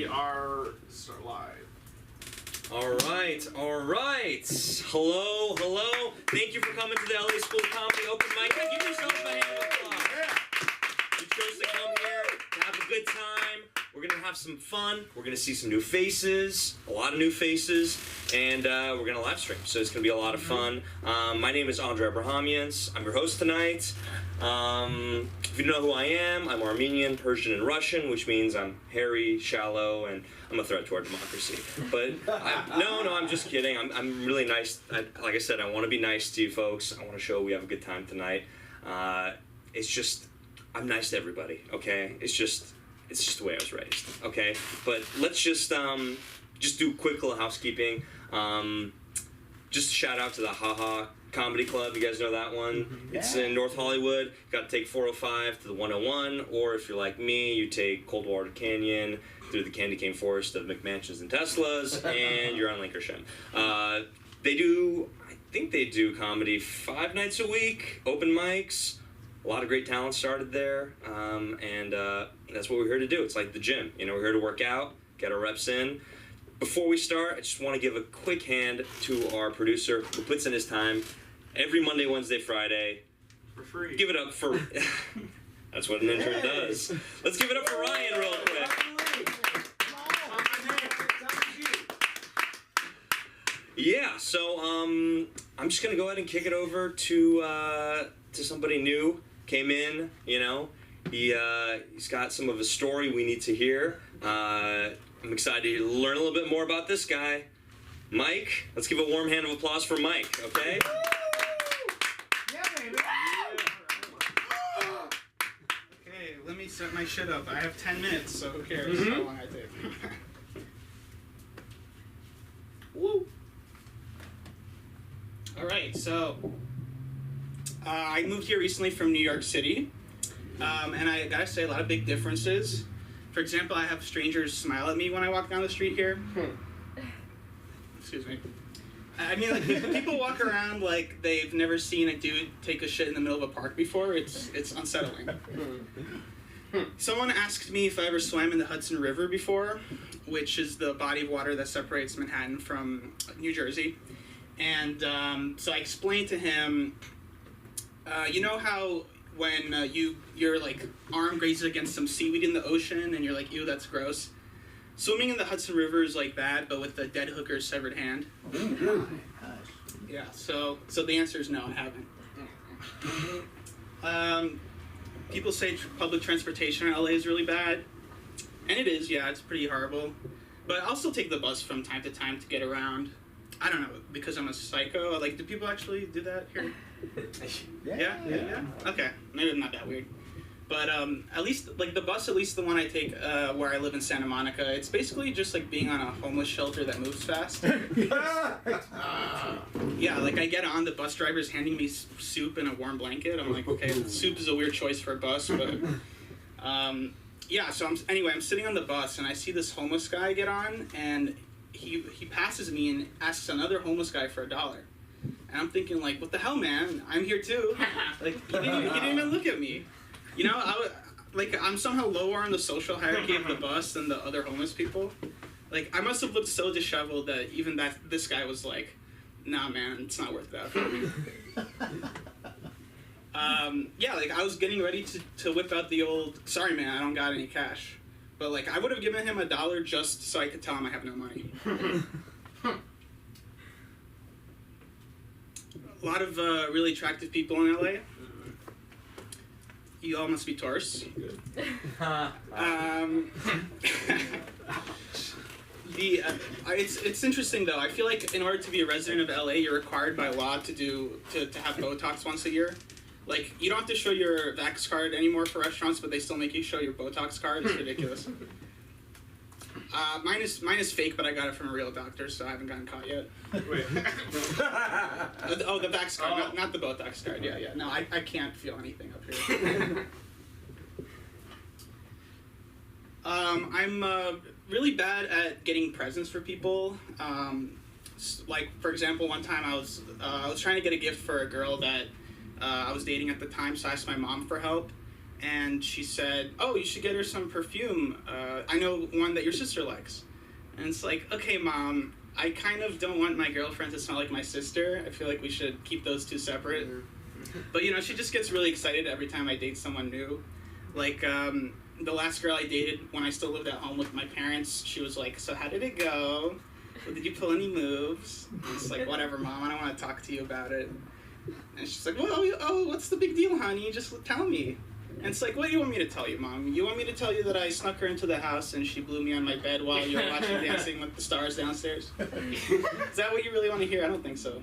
We are start live. All right. Hello. Thank you for coming to the LA School of Comedy Open Mic. Give yourself a hand of applause. You chose to come here to have a good time. We're going to have some fun. We're going to see some new faces, a lot of new faces, and we're going to live stream. So it's going to be a lot of fun. My name is Andre Abrahamians. I'm your host tonight. If you know who I am, I'm Armenian, Persian, and Russian, which means I'm hairy, shallow, and I'm a threat to our democracy. But no, I'm just kidding. I'm really nice. Like I said, I want to be nice to you folks. I want to show we have a good time tonight. It's just, I'm nice to everybody, okay? It's just the way I was raised, okay? But let's just do quick little housekeeping. Just a shout out to the Haha Comedy Club. You guys know that one? Yeah. It's in North Hollywood. You got to take 405 to the 101, or if you're like me, you take Coldwater Canyon through the candy cane forest of McMansions and Teslas, and you're on Lincolnshire. I think they do comedy 5 nights a week, open mics. A lot of great talent started there, and that's what we're here to do. It's like the gym. You know, we're here to work out, get our reps in. Before we start, I just want to give a quick hand to our producer who puts in his time every Monday, Wednesday, Friday. For free. Give it up for... That's what an intern does. Let's give it up for Ryan real quick. Yeah, so I'm just going to go ahead and kick it over to somebody new. Came in, you know. He's got some of a story we need to hear. I'm excited to learn a little bit more about this guy. Mike, let's give a warm hand of applause for Mike, okay? Yeah, baby. Okay, let me set my shit up. I have 10 minutes, so who cares how long I take. Woo! Alright, so I moved here recently from New York City, and I gotta say a lot of big differences. For example, I have strangers smile at me when I walk down the street here. Excuse me. I mean, like, people walk around like they've never seen a dude take a shit in the middle of a park before. It's unsettling. Someone asked me if I ever swam in the Hudson River before, which is the body of water that separates Manhattan from New Jersey. And so I explained to him, you know how when your like arm grazes against some seaweed in the ocean and you're like, ew, that's gross. Swimming in the Hudson River is like that, but with the dead hooker's severed hand. Yeah, so the answer is no, I haven't. People say public transportation in LA is really bad, and it is. Yeah, it's pretty horrible. But I'll still take the bus from time to time to get around. I don't know, because I'm a psycho. Like, do people actually do that here? Yeah. Okay, maybe I'm not that weird. But at least, like, the bus, at least the one I take where I live in Santa Monica, it's basically just like being on a homeless shelter that moves fast. Yeah, like, I get on, the bus driver's handing me soup and a warm blanket. I'm like, okay, soup is a weird choice for a bus, but... yeah, so I'm sitting on the bus, and I see this homeless guy get on, and he passes me and asks another homeless guy for $1. And I'm thinking, like, what the hell, man? I'm here too. Like, he didn't even look at me. You know, I'm somehow lower on the social hierarchy of the bus than the other homeless people. Like, I must have looked so disheveled that even this guy was like, nah, man, it's not worth that for me. Yeah, like, I was getting ready to whip out the old, sorry, man, I don't got any cash. But, like, I would have given him $1 just so I could tell him I have no money. A lot of really attractive people in LA. You all must be tourists. It's interesting though. I feel like in order to be a resident of LA, you're required by law to have Botox once a year. Like, you don't have to show your Vax card anymore for restaurants, but they still make you show your Botox card. It's ridiculous. Mine is fake, but I got it from a real doctor, so I haven't gotten caught yet. Wait. Oh, the Vax card, not the Botox card. Yeah. No, I can't feel anything up here. I'm really bad at getting presents for people. Like, for example, one time I was trying to get a gift for a girl that I was dating at the time, so I asked my mom for help. and she said, "Oh, you should get her some perfume. I know one that your sister likes." And it's like, okay, Mom, I kind of don't want my girlfriend to smell like my sister. I feel like we should keep those two separate. But, you know, she just gets really excited every time I date someone new. Like, the last girl I dated when I still lived at home with my parents, she was like, "So how did it go? Did you pull any moves?" And it's like, "Whatever, Mom, I don't want to talk to you about it." And she's like, "Well, oh, what's the big deal, honey? Just tell me." And it's like, "What do you want me to tell you, Mom? You want me to tell you that I snuck her into the house and she blew me on my bed while you were watching Dancing with the Stars downstairs? Is that what you really want to hear? I don't think so."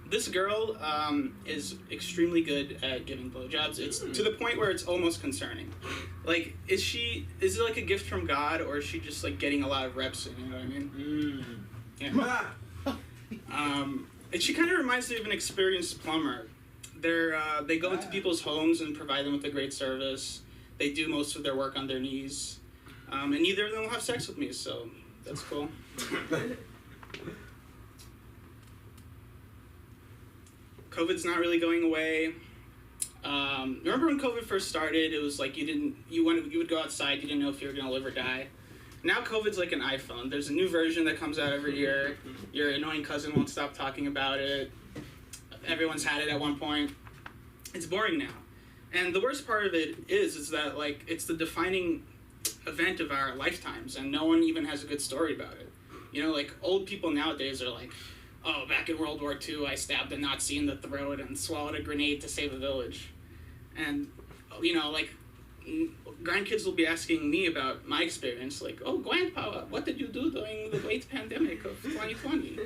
This girl is extremely good at giving blowjobs. It's to the point where it's almost concerning. Like, is it like a gift from God, or is she just like getting a lot of reps in, you know what I mean? Yeah. And she kind of reminds me of an experienced plumber. They go into people's homes and provide them with a great service. They do most of their work on their knees. And neither of them will have sex with me, so that's cool. COVID's not really going away. Remember when COVID first started? It was like you would go outside, you didn't know if you were gonna live or die. Now COVID's like an iPhone. There's a new version that comes out every year. Your annoying cousin won't stop talking about it. Everyone's had it at one point. It's boring now. And the worst part of it is that like it's the defining event of our lifetimes, and no one even has a good story about it. You know, like old people nowadays are like, "Oh, back in World War II, I stabbed a Nazi in the throat and swallowed a grenade to save a village." And, you know, like, grandkids will be asking me about my experience, like, "Oh, Grandpa, what did you do during the great pandemic of 2020?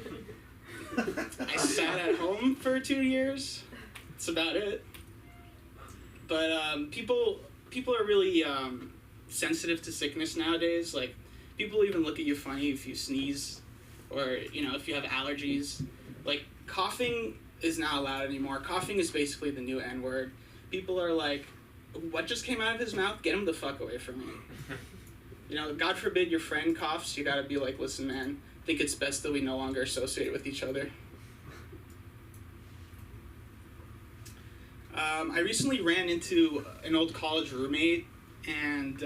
I sat at home for 2 years. That's about it." But people are really sensitive to sickness nowadays. Like, people even look at you funny if you sneeze, or, you know, if you have allergies. Like, coughing is not allowed anymore. Coughing is basically the new N-word. People are like, "What just came out of his mouth? Get him the fuck away from me." You know, God forbid your friend coughs, you gotta be like, "Listen, man, I think it's best that we no longer associate with each other." I recently ran into an old college roommate, and,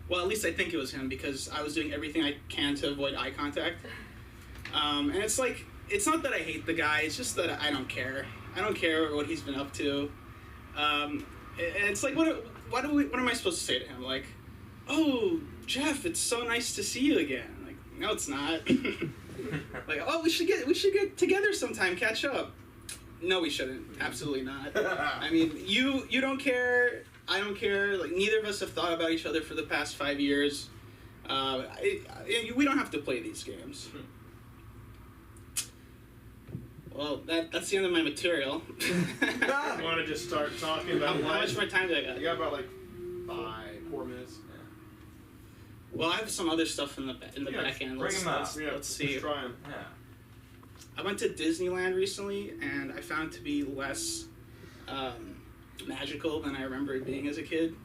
well, at least I think it was him, because I was doing everything I can to avoid eye contact. And it's like, it's not that I hate the guy, it's just that I don't care. I don't care what he's been up to. And it's like, what am I supposed to say to him? Like, "Oh, Jeff, it's so nice to see you again." Like, no, it's not. Like, "Oh, we should get together sometime, catch up." No, we shouldn't. Absolutely not. I mean, you don't care. I don't care. Like, neither of us have thought about each other for the past 5 years. We don't have to play these games. Well, that's the end of my material. I want to just start talking about How much more time do I got? You got about like 4 minutes. Well, I have some other stuff in the back end. Bring 'em up. Let's see. Let's try 'em. Yeah. I went to Disneyland recently, and I found it to be less magical than I remember it being as a kid.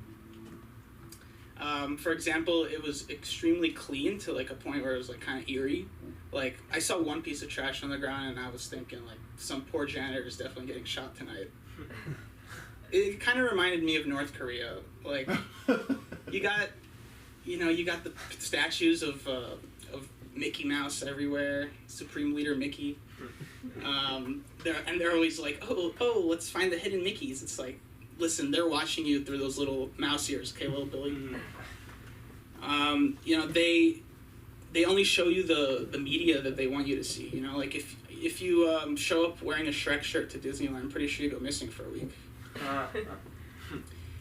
For example, it was extremely clean to like a point where it was like kind of eerie. Like, I saw one piece of trash on the ground, and I was thinking, like, some poor janitor is definitely getting shot tonight. It kind of reminded me of North Korea. Like, you got the statues of Mickey Mouse everywhere, Supreme Leader Mickey. They're always like, oh, let's find the hidden Mickeys. It's like, listen, they're watching you through those little mouse ears, okay, little Billy? You know, they only show you the media that they want you to see. You know, like if you show up wearing a Shrek shirt to Disneyland, I'm pretty sure you go missing for a week.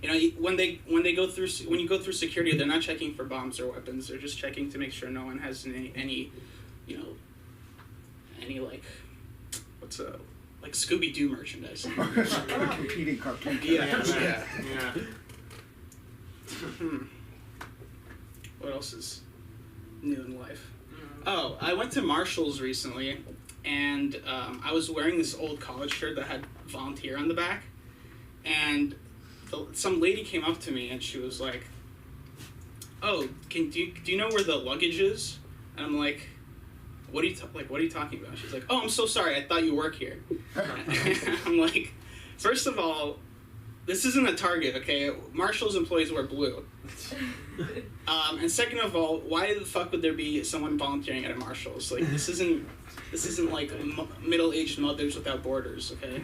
You know, when you go through security, they're not checking for bombs or weapons. They're just checking to make sure no one has any like like Scooby-Doo merchandise. Competing cartoon Yeah. Yeah. What else is new in life? Oh, I went to Marshall's recently, and I was wearing this old college shirt that had volunteer on the back, and some lady came up to me and she was like, "Oh, do you know where the luggage is?" And I'm like, what are you talking about? She's like, "Oh, I'm so sorry, I thought you work here." I'm like, first of all, this isn't a Target, okay? Marshall's employees wear blue. And second of all, why the fuck would there be someone volunteering at a Marshall's? Like, this isn't like middle-aged mothers without borders, okay?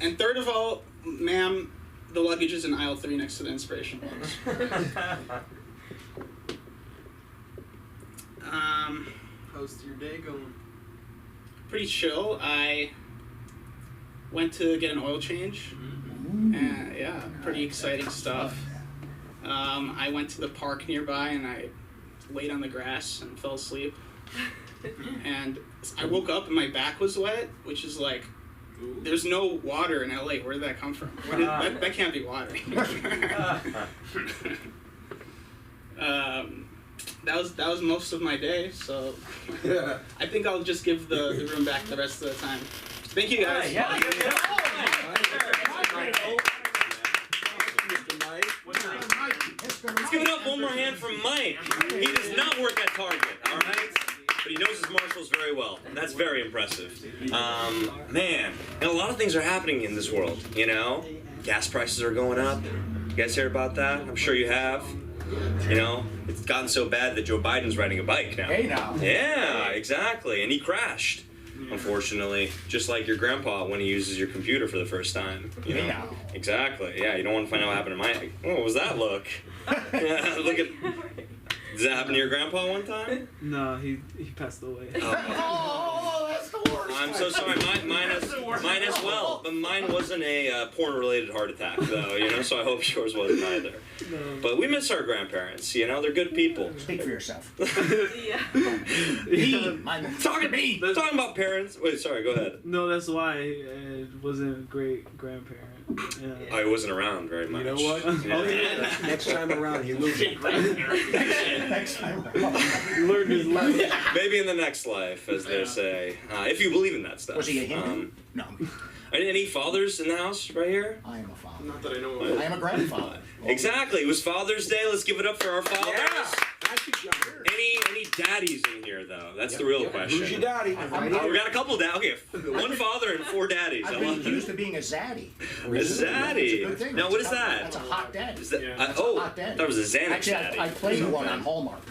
And third of all, ma'am, the luggage is in aisle 3 next to the inspiration box. How's your day going? Pretty chill. I went to get an oil change. And yeah, pretty exciting stuff. I went to the park nearby and I laid on the grass and fell asleep. And I woke up and my back was wet, which is like, there's no water in LA. Where did that come from? That can't be water. That was most of my day, so I think I'll just give the room back the rest of the time. Thank you guys. Let's give it up one more hand for Mike. He does not work at Target, all right? But he knows his Marshalls very well. That's very impressive. Man, and a lot of things are happening in this world, you know? Gas prices are going up. You guys hear about that? I'm sure you have. You know, it's gotten so bad that Joe Biden's riding a bike now. Hey now. Yeah, exactly. And he crashed, unfortunately, just like your grandpa when he uses your computer for the first time. You know? Hey now. Exactly. Yeah, you don't want to find out what happened to my. Oh, what was that look? Yeah, look at. Did that happen to your grandpa one time? No, he passed away. Oh, that's the worst. I'm so sorry. Mine as well. But mine wasn't a porn-related heart attack, though. You know, so I hope yours wasn't either. No. But we miss our grandparents. You know, they're good people. Speak for yourself. Yeah. Talking to me. Talking about parents. Wait, sorry. Go ahead. No, that's why it wasn't a great grandparent. Yeah. I wasn't around very much. You know what? Yeah. Next time around, he will be. Next time. Learned his lesson. Maybe in the next life, as they say. If you believe in that stuff. Was he a Hindu? No. Any fathers in the house right here? I am a father. Not that I know of. I am a grandfather. Exactly. It was Father's Day. Let's give it up for our fathers. Yeah. Any daddies in here though? That's the real question. Who's your daddy? We got a couple daddies. Okay, one father and 4 daddies. I've I been love accused that. of being a zaddy. A zaddy. That's a good thing. Now, what is That's that? a hot daddy. Is that Yeah. That's a hot daddy. that was a Xanax Actually, daddy. I played one on Hallmark.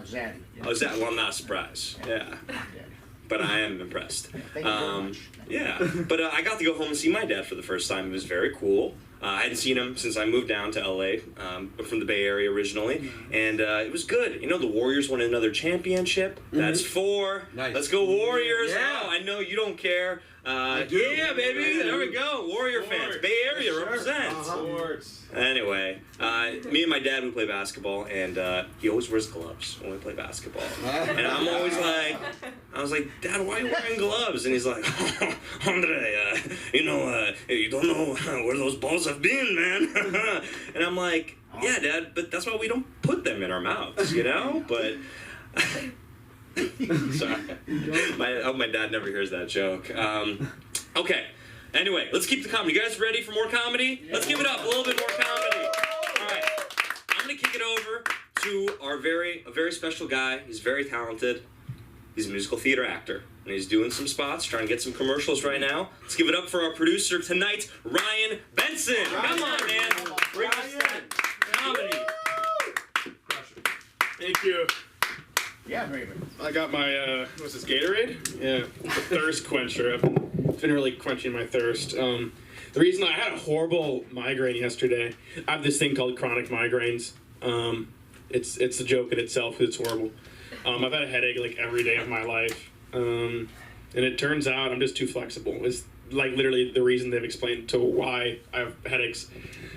Zaddy. Oh, is that? Well, I'm not surprised. Yeah. Hot daddy. But I am impressed. Thank you very much. Yeah, but I got to go home and see my dad for the first time. It was very cool. I hadn't seen him since I moved down to LA, from the Bay Area originally, and it was good. You know, the Warriors won another championship. That's 4. Nice. Let's go Warriors! Yeah. Oh, I know you don't care. I do. Yeah, baby. There we go. Warrior fans, Bay Area represent. Sports. Anyway, me and my dad, we play basketball, and he always wears gloves when we play basketball. And I'm always like, Dad, why are you wearing gloves? And he's like, Andre, you don't know where those balls have been, man. And I'm like, yeah, Dad, but that's why we don't put them in our mouths, you know? But... Sorry. I hope my dad never hears that joke. Okay. Anyway, let's keep the comedy. You guys ready for more comedy? Let's give it up. A little bit more comedy. All right. I'm going to kick it over to a very special guy. He's very talented. He's a musical theater actor. And he's doing some spots, trying to get some commercials right now. Let's give it up for our producer tonight, Ryan Benson. Come on, man. Bring us that comedy. Thank you. Yeah, maybe. I got my, what's this, Gatorade? Yeah, the thirst quencher. I've been really quenching my thirst. The reason I had a horrible migraine yesterday, I have this thing called chronic migraines. It's a joke in itself, it's horrible. I've had a headache like every day of my life. And it turns out I'm just too flexible. It's like literally the reason they've explained to why I have headaches.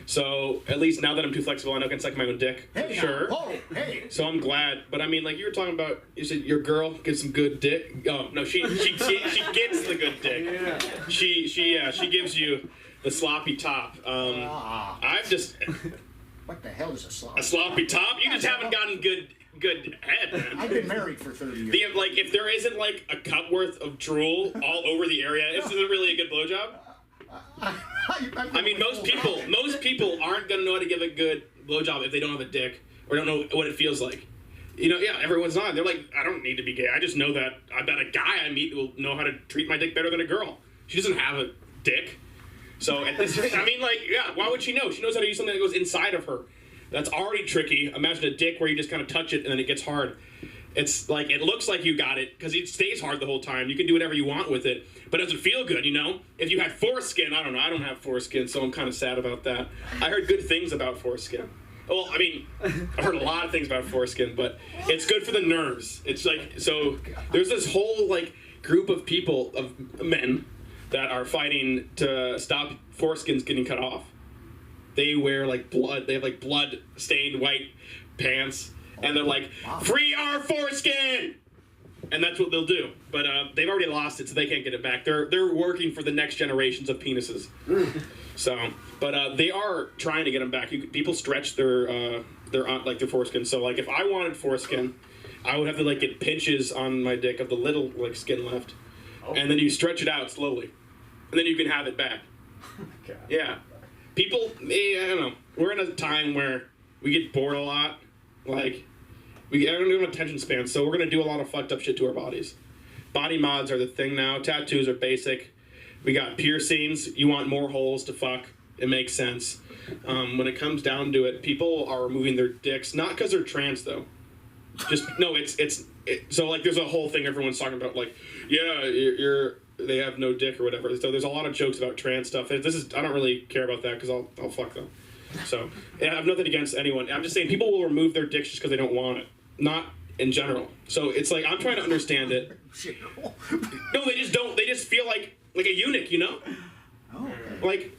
So at least now that I'm too flexible, I know I can suck my own dick. Hey, Sure. now. Oh, hey. So I'm glad, but I mean, like you were talking about, you said your girl gets some good dick. Oh no, she gets the good dick. Yeah. She gives you the sloppy top. I've just What the hell is a slop? a sloppy top. You just haven't gotten good head, man. I've been married for 30 years. Like if there isn't like a cup worth of drool all over the area, this isn't really a good blowjob. I mean, most people aren't gonna know how to give a good blowjob if they don't have a dick or don't know what it feels like. You know, yeah, everyone's not. They're like, I don't need to be gay. I just know that I bet a guy I meet will know how to treat my dick better than a girl. She doesn't have a dick. So at this, I mean, like, yeah, why would she know? She knows how to use something that goes inside of her. That's already tricky. Imagine a dick where you just kind of touch it and then it gets hard. It's like, it looks like you got it because it stays hard the whole time. You can do whatever you want with it, but it doesn't feel good, you know? If you had foreskin, I don't know. I don't have foreskin, so I'm kind of sad about that. I heard good things about foreskin. Well, I mean, I've heard a lot of things about foreskin, but it's good for the nerves. It's like, so there's this whole, like, group of people, of men, that are fighting to stop foreskins getting cut off. They wear like blood, they have like blood stained white pants, and they're like, free our foreskin! And that's what they'll do. But they've already lost it, so they can't get it back. They're working for the next generations of penises. So, but they are trying to get them back. People stretch their foreskin. So like if I wanted foreskin, I would have to like get pinches on my dick of the little like skin left. And then you stretch it out slowly. And then you can have it back. Yeah. People, I don't know. We're in a time where we get bored a lot. Like, I don't have an attention span, so we're going to do a lot of fucked up shit to our bodies. Body mods are the thing now. Tattoos are basic. We got piercings. You want more holes to fuck. It makes sense. When it comes down to it, people are removing their dicks, not because they're trans, though. Just, no, so, like, there's a whole thing everyone's talking about, like, yeah, they have no dick or whatever. So there's a lot of jokes about trans stuff. I don't really care about that because I'll fuck them. So yeah, I have nothing against anyone. I'm just saying people will remove their dicks just because they don't want it, not in general. So it's like I'm trying to understand it. No, they just don't. They just feel like a eunuch, you know? Oh, okay. Like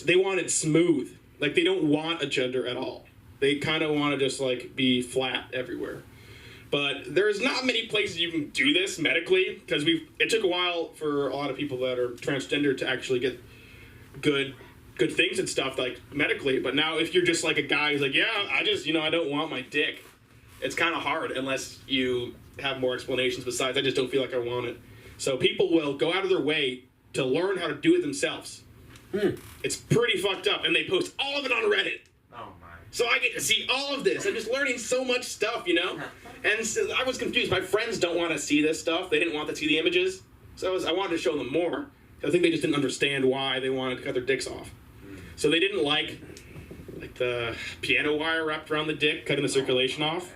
they want it smooth. Like they don't want a gender at all. They kind of want to just like be flat everywhere. But there's not many places you can do this medically because it took a while for a lot of people that are transgender to actually get good things and stuff like medically. But now if you're just like a guy who's like, yeah, I just, I don't want my dick. It's kind of hard unless you have more explanations besides I just don't feel like I want it. So people will go out of their way to learn how to do it themselves. It's pretty fucked up. And they post all of it on Reddit. Oh my. So I get to see all of this. I'm just learning so much stuff, And so I was confused. My friends don't want to see this stuff. They didn't want to see the images. So I wanted to show them more. I think they just didn't understand why they wanted to cut their dicks off. So they didn't like the piano wire wrapped around the dick, cutting the circulation off,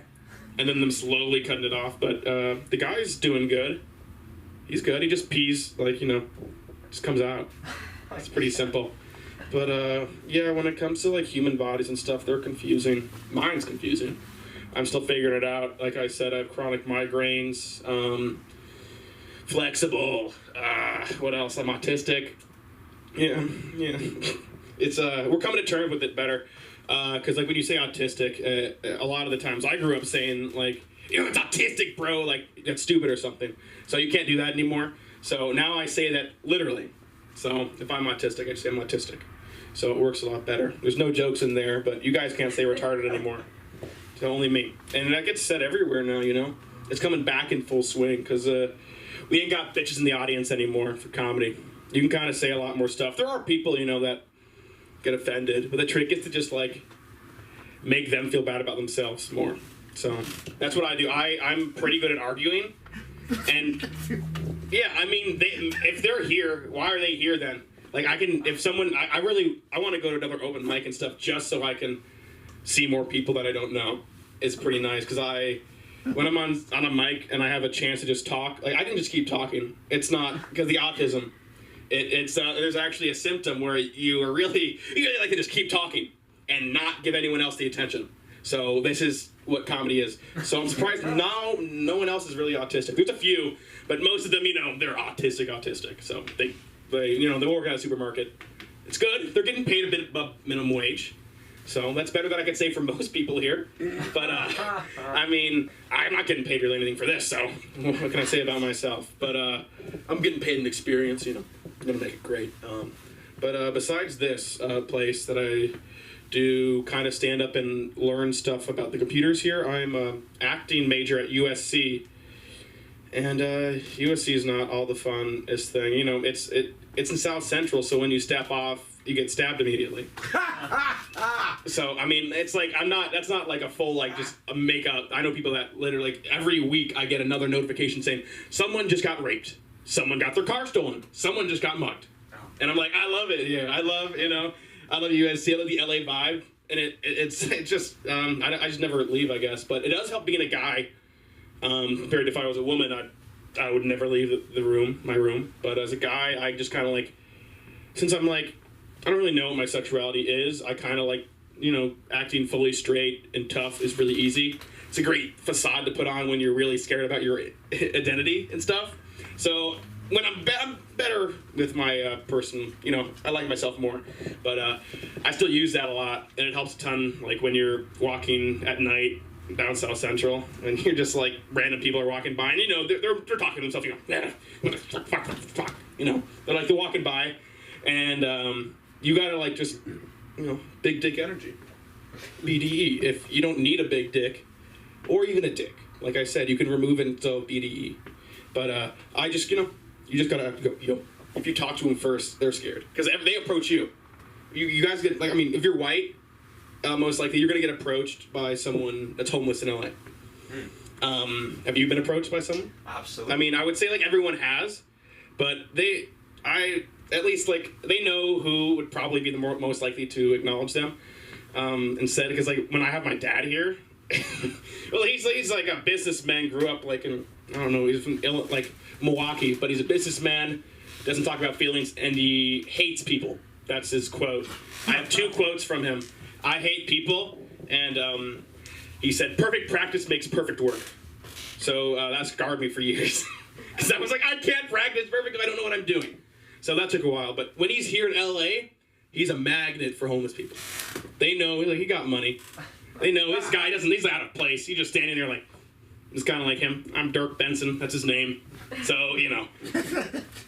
and then them slowly cutting it off. But the guy's doing good. He's good. He just pees, just comes out. It's pretty simple. But yeah, when it comes to like human bodies and stuff, they're confusing. Mine's confusing. I'm still figuring it out. Like I said, I have chronic migraines, flexible, what else? I'm autistic. Yeah. It's, we're coming to terms with it better. Cause like when you say autistic, a lot of the times I grew up saying like, it's autistic, bro, like that's stupid or something. So you can't do that anymore. So now I say that literally. So if I'm autistic, I say I'm autistic. So it works a lot better. There's no jokes in there, but you guys can't say retarded anymore. So only me. And that gets said everywhere now, It's coming back in full swing because we ain't got bitches in the audience anymore for comedy. You can kind of say a lot more stuff. There are people, that get offended, but the trick is to just, like, make them feel bad about themselves more. So that's what I do. I'm pretty good at arguing. And, yeah, I mean, if they're here, why are they here then? Like, if someone, I want to go to another open mic and stuff just so I can see more people that I don't know. It's pretty nice because when I'm on a mic and I have a chance to just talk, like I can just keep talking. It's not because the autism. There's actually a symptom where you really like to just keep talking and not give anyone else the attention. So this is what comedy is. So I'm surprised no one else is really autistic. There's a few, but most of them, they're autistic. So they work at a supermarket. It's good. They're getting paid a bit above minimum wage. So that's better than I could say for most people here. But, I mean, I'm not getting paid really anything for this, so what can I say about myself? But I'm getting paid in experience, I'm going to make it great. But besides this place that I do kind of stand up and learn stuff about the computers here, I'm an acting major at USC. And USC is not all the funnest thing. It's in South Central, so when you step off, you get stabbed immediately. So, I mean, it's like, that's not like a full, like, just a makeup. I know people that literally, like, every week I get another notification saying, someone just got raped. Someone got their car stolen. Someone just got mugged. And I'm like, I love it here. I love USC. I love the LA vibe. And it's just, I just never leave, I guess. But it does help being a guy. Compared to if I was a woman, I would never leave my room. But as a guy, I just kind of like, since I'm like, I don't really know what my sexuality is, I kind of like, acting fully straight and tough is really easy. It's a great facade to put on when you're really scared about your identity and stuff. So when I'm better with my person, I like myself more. But I still use that a lot, and it helps a ton. Like when you're walking at night down South Central, and you're just like random people are walking by, and they're talking to themselves. Fuck. They're like they're walking by, and you gotta like just big dick energy, BDE. If you don't need a big dick, or even a dick, like I said, you can remove it into BDE. But I just you just gotta go. If you talk to them first, they're scared because they approach you. You guys get like if you're white. Most likely you're going to get approached by someone that's homeless in LA. Have you been approached by someone? Absolutely. I would say like everyone has, but they know who would probably be the most likely to acknowledge them instead, because like when I have my dad here, well he's like a businessman, grew up like in, I don't know, he's from Milwaukee, but he's a businessman, doesn't talk about feelings, and he hates people. That's his quote. I have 2 quotes from him. I hate people, and he said, perfect practice makes perfect work. So that scarred me for years. Because I was like, I can't practice perfect if I don't know what I'm doing. So that took a while. But when he's here in LA, he's a magnet for homeless people. They know, he got money. They know this guy he's out of place. He's just standing there like, it's kind of like him. I'm Dirk Benson, that's his name. So,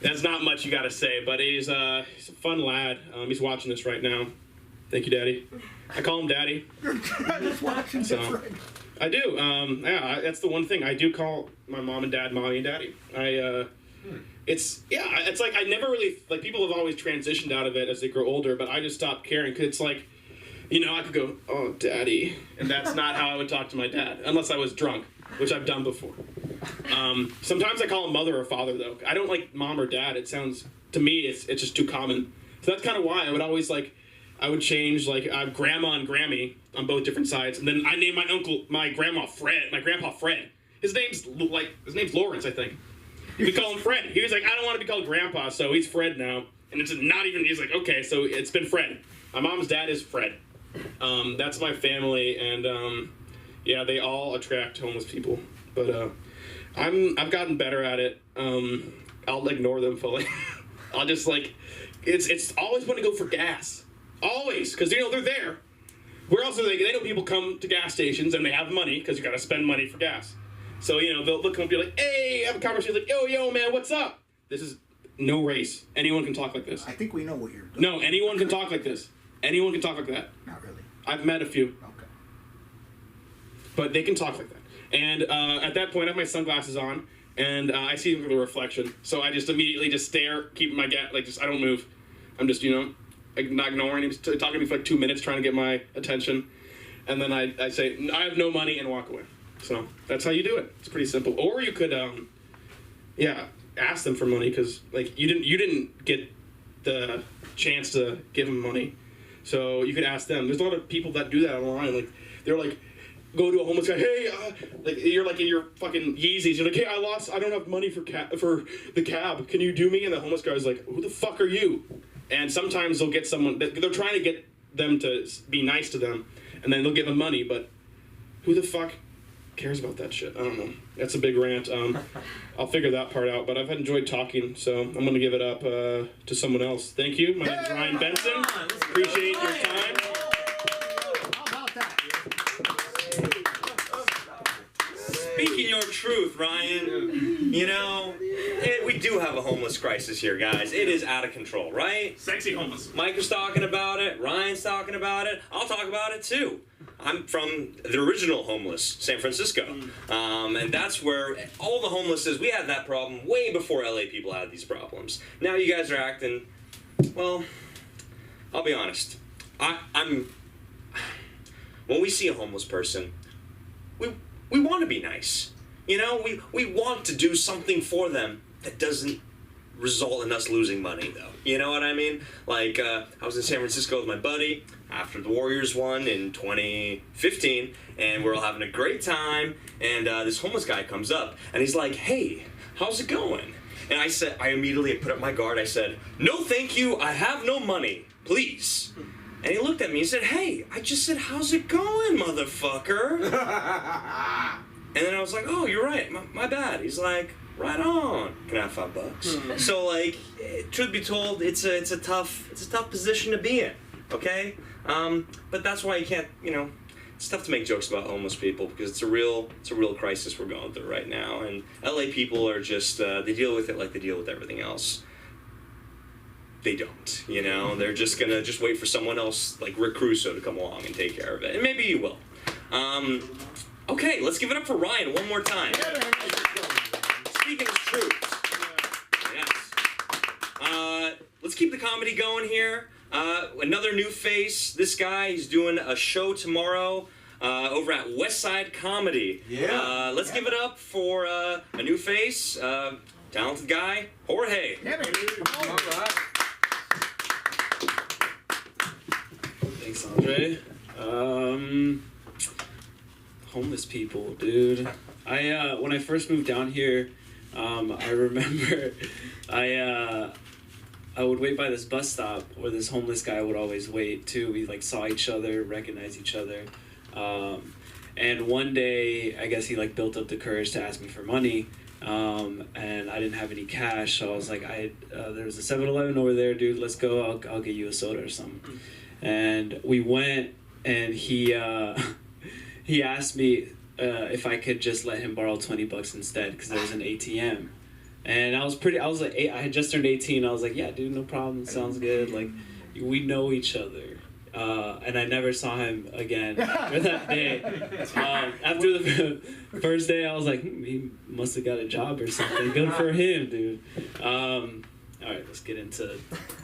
that's not much you got to say. But he's a fun lad. He's watching this right now. Thank you, Daddy. I call him Daddy. So, I do. That's the one thing. I do call my mom and dad Mommy and Daddy. It's like I never really, like people have always transitioned out of it as they grow older, but I just stopped caring because it's like, I could go, oh, Daddy. And that's not how I would talk to my dad, unless I was drunk, which I've done before. Sometimes I call him Mother or Father, though. I don't like Mom or Dad. It sounds, to me, it's just too common. So that's kind of why I would always I would change, I have Grandma and Grammy on both different sides, and then I named my grandpa Fred. His name's Lawrence, I think. We call him Fred. He was like, I don't want to be called Grandpa, so he's Fred now. And it's not even, he's like, okay, so it's been Fred. My mom's dad is Fred. That's my family, and they all attract homeless people. But I've gotten better at it. I'll ignore them fully. I'll just it's always want to go for gas. Always, because they're there. We're also they know people come to gas stations and they have money because you got to spend money for gas. So they'll come up and be like, "Hey," have a conversation like, "Yo, man, what's up?" This is no race. Anyone can talk like this. I think we know what you're doing. No, anyone can talk like this. Anyone can talk like that. Not really. I've met a few. Okay. But they can talk like that. And at that point, I have my sunglasses on, and I see them through the reflection. So I just immediately just stare, keeping my I don't move. I'm just not ignoring him, talking to me for 2 minutes, trying to get my attention, and then I say, I have no money, and walk away. So that's how you do it. It's pretty simple. Or you could, ask them for money, because you didn't get the chance to give them money, so you could ask them. There's a lot of people that do that online. They're like, go to a homeless guy, hey, you're in your fucking Yeezys. You're like, hey, I don't have money for the cab. Can you do me? And the homeless guy's like, who the fuck are you? And sometimes they'll get someone, they're trying to get them to be nice to them, and then they'll give them money, but who the fuck cares about that shit? I don't know. That's a big rant. I'll figure that part out, but I've enjoyed talking, so I'm going to give it up to someone else. Thank you. My name's Ryan Benson. Appreciate your time. How about that? Speaking your truth, Ryan. We do have a homeless crisis here, guys. It is out of control, right? Sexy homeless. Mike was talking about it. Ryan's talking about it. I'll talk about it too. I'm from the original homeless, San Francisco. And that's where all the homeless is. We had that problem way before LA people had these problems. Now you guys are acting, well, I'll be honest. I'm when we see a homeless person, we want to be nice. We want to do something for them that doesn't result in us losing money, though. You know what I mean? Like, I was in San Francisco with my buddy after the Warriors won in 2015, and we're all having a great time, and this homeless guy comes up, and he's like, "Hey, how's it going?" And I immediately put up my guard. I said, "No, thank you. I have no money. Please." And he looked at me and said, "Hey, I just said, how's it going, motherfucker?" And then I was like, "Oh, you're right. My bad." He's like, "Right on. Can I have $5?" So, like, truth be told, it's a tough position to be in. Okay, but that's why you can't, it's tough to make jokes about homeless people because it's a real crisis we're going through right now. And LA people are just they deal with it like they deal with everything else. They don't, They're just gonna wait for someone else like Rick Caruso to come along and take care of it, and maybe you will. Okay, let's give it up for Ryan one more time. Speaking his truth. Yes. Let's keep the comedy going here. Another new face. This guy, he's doing a show tomorrow over at West Side Comedy. Yeah. Let's give it up for a new face, talented guy, Jorge. Yeah, baby. All right. Thanks, Andre. Homeless people, dude. When I first moved down here, I remember I would wait by this bus stop where this homeless guy would always wait too. We like saw each other, recognized each other. And one day, I guess he like built up the courage to ask me for money. And I didn't have any cash, so I was like, there was a 7-Eleven over there, dude. Let's go. I'll get you a soda or something. And we went, and he asked me if I could just let him borrow $20 instead, because there was an ATM. And I was like, I had just turned 18. I was like, yeah, dude, no problem. Sounds good. Like, we know each other. And I never saw him again for that day. After the first day, I was like, he must have got a job or something. Good for him, dude. All right, let's get into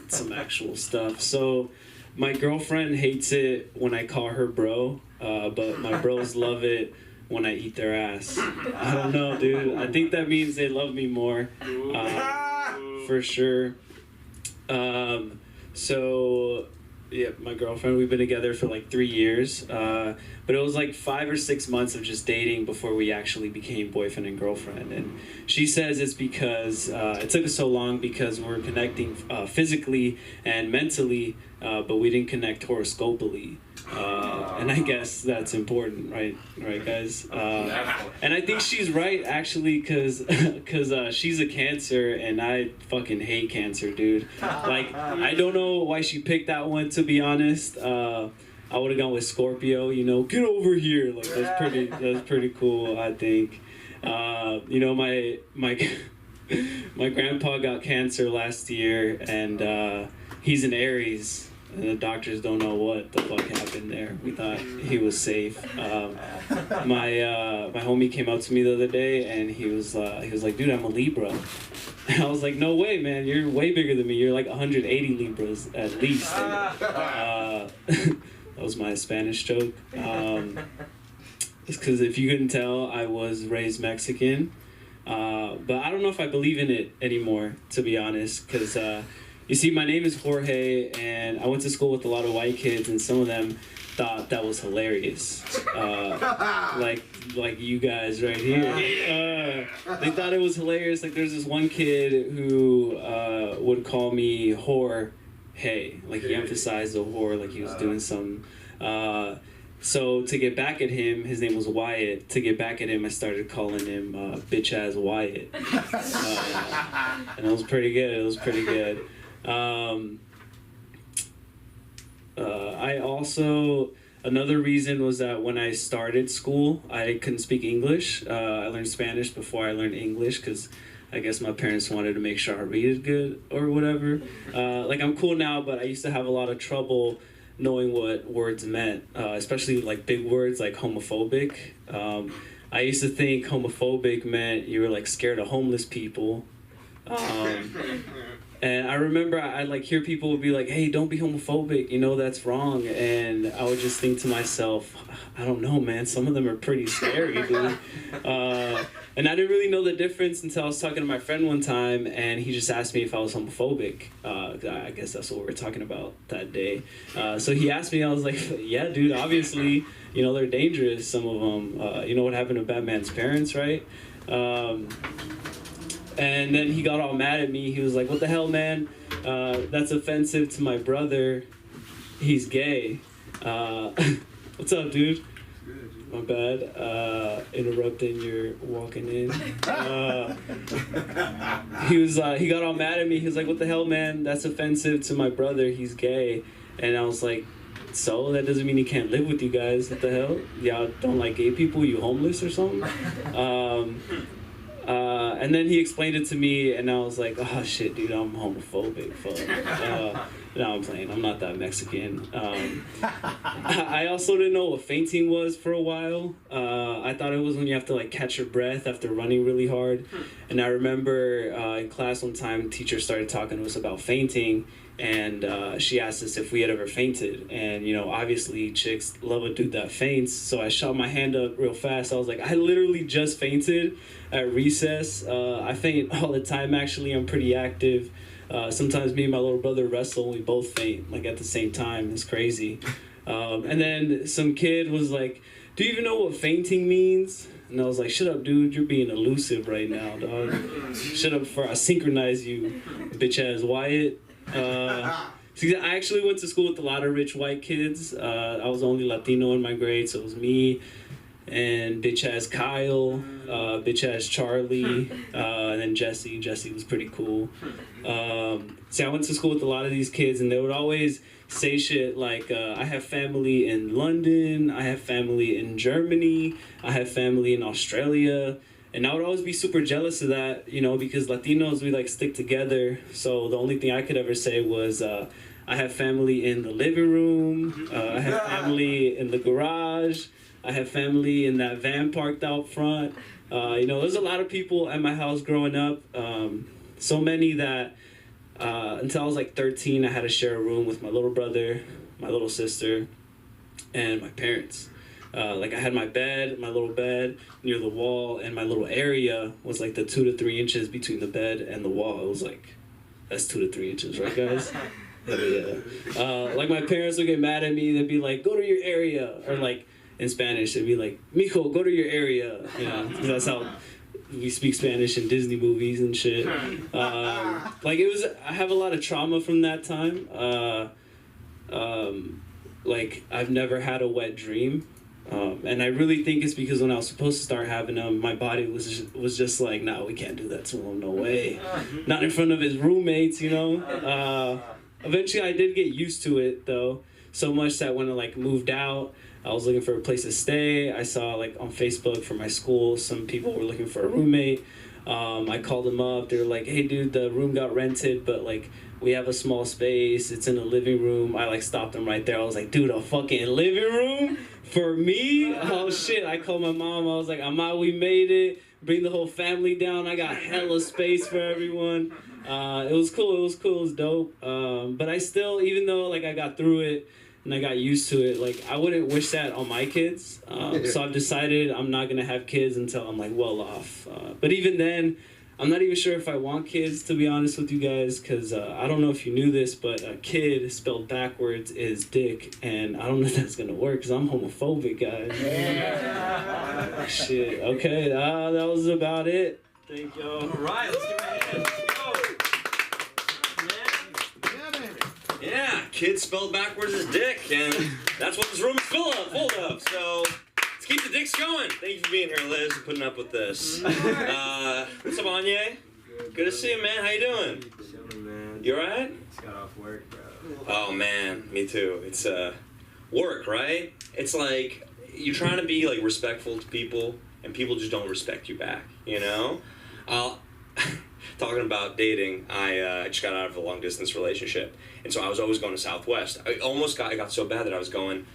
some actual stuff. So, my girlfriend hates it when I call her bro, but my bros love it when I eat their ass. I don't know, dude. I think that means they love me more, for sure. So, yeah, my girlfriend, we've been together for like 3 years, but it was like 5 or 6 months of just dating before we actually became boyfriend and girlfriend. And she says it's because it took us so long because we were connecting physically and mentally, but we didn't connect horoscopally. And I guess that's important, right, guys? And I think she's right, actually, because she's a Cancer, and I fucking hate Cancer, dude. Like, I don't know why she picked that one, to be honest. I would have gone with Scorpio, get over here. Like, that's pretty cool, I think. My my grandpa got cancer last year, and he's an Aries. And the doctors don't know what the fuck happened there. We thought he was safe. My homie came up to me the other day, and he was like, "Dude, I'm a Libra." And I was like, "No way, man! You're way bigger than me. You're like 180 Libras at least." That was my Spanish joke. It's because if you couldn't tell, I was raised Mexican, but I don't know if I believe in it anymore, to be honest, because. You see, my name is Jorge, and I went to school with a lot of white kids, and some of them thought that was hilarious. Like you guys right here. They thought it was hilarious. Like, there's this one kid who would call me Jorge. Like, he emphasized the whore, like he was doing some. So to get back at him, his name was Wyatt. To get back at him, I started calling him bitch-ass Wyatt. And it was pretty good. I also, another reason was that when I started school, I couldn't speak English. I learned Spanish before I learned English because I guess my parents wanted to make sure I read good or whatever. Like, I'm cool now, but I used to have a lot of trouble knowing what words meant, especially like big words like homophobic. I used to think homophobic meant you were like scared of homeless people. And I remember I'd like hear people would be like, hey, don't be homophobic, you know, that's wrong. And I would just think to myself, I don't know, man, some of them are pretty scary, dude. And I didn't really know the difference until I was talking to my friend one time, and he just asked me if I was homophobic. I guess that's what we were talking about that day. So he asked me, I was like, yeah, dude, obviously, you know, they're dangerous, some of them. You know what happened to Batman's parents, right? And then he got all mad at me. He was like, what the hell, man? That's offensive to my brother. He's gay. What's up, dude? My bad. Interrupting your walking in. He got all mad at me. He was like, what the hell, man? That's offensive to my brother. He's gay. And I was like, so that doesn't mean he can't live with you guys. What the hell? Y'all don't like gay people? You homeless or something? And then he explained it to me, and I was like, oh shit, dude, I'm homophobic. Fuck. No, I'm playing. I'm not that Mexican. I also didn't know what fainting was for a while. I thought it was when you have to like catch your breath after running really hard. And I remember in class one time, teacher started talking to us about fainting, and she asked us if we had ever fainted. And you know, obviously chicks love a dude that faints. So I shot my hand up real fast. I was like, I literally just fainted at recess. I faint all the time. Actually, I'm pretty active. Sometimes me and my little brother wrestle and we both faint like at the same time. It's crazy. And then some kid was like, do you even know what fainting means? And I was like, shut up, dude, you're being elusive right now, dog. Shut up before I synchronize you, bitch ass Wyatt. See, I actually went to school with a lot of rich white kids. I was the only Latino in my grade, so it was me and bitch ass Kyle, bitch ass Charlie, and then Jesse. Jesse was pretty cool. See, I went to school with a lot of these kids, and they would always say shit like, I have family in London, I have family in Germany, I have family in Australia. And I would always be super jealous of that, you know, because Latinos, we like stick together. So the only thing I could ever say was, I have family in the living room, I have family in the garage, I have family in that van parked out front. You know, there's a lot of people at my house growing up. So many that until I was like 13, I had to share a room with my little brother, my little sister, and my parents. Like I had my bed, my little bed near the wall, and my little area was like the 2 to 3 inches between the bed and the wall. It was like, that's 2 to 3 inches, right, guys? Yeah. Like my parents would get mad at me. They'd be like, go to your area, or like in Spanish, they'd be like, mijo, go to your area. You know, 'cause that's how we speak Spanish in Disney movies and shit. Like it was, I have a lot of trauma from that time. Like I've never had a wet dream. And I really think it's because when I was supposed to start having them, my body was just like, no, we can't do that to him, no way. Not in front of his roommates, you know. Eventually I did get used to it though, so much that when I like moved out, I was looking for a place to stay. I saw like on Facebook for my school, some people were looking for a roommate. I called them up. They were like, hey dude, the room got rented, but like we have a small space. It's in the living room. I like stopped them right there. I was like, dude, a fucking living room for me? Oh shit. I called my mom. I was like, Amma, we made it. Bring the whole family down. I got hella space for everyone. It was cool. It was cool. It was dope. But I still, even though like I got through it and I got used to it, like I wouldn't wish that on my kids. So I've decided I'm not gonna have kids until I'm like well off. But even then, I'm not even sure if I want kids, to be honest with you guys, because I don't know if you knew this, but a kid spelled backwards is dick, and I don't know if that's gonna work because I'm homophobic, guys. Yeah. Shit. Okay. That was about it. Thank y'all. All right, let's give it a hand. Yeah, kid spelled backwards is dick, and that's what this room is full of. So let's keep the dicks going. Thank you for being here, Liz, and putting up with this. What's up, Anye? Good to see you, man. How you doing? Chilling, man. You alright? Just got off work, bro. Oh man, me too. It's work, right? It's like you're trying to be like respectful to people, and people just don't respect you back. You know? Talking about dating, I just got out of a long distance relationship, and so I was always going to Southwest. I got so bad that I was going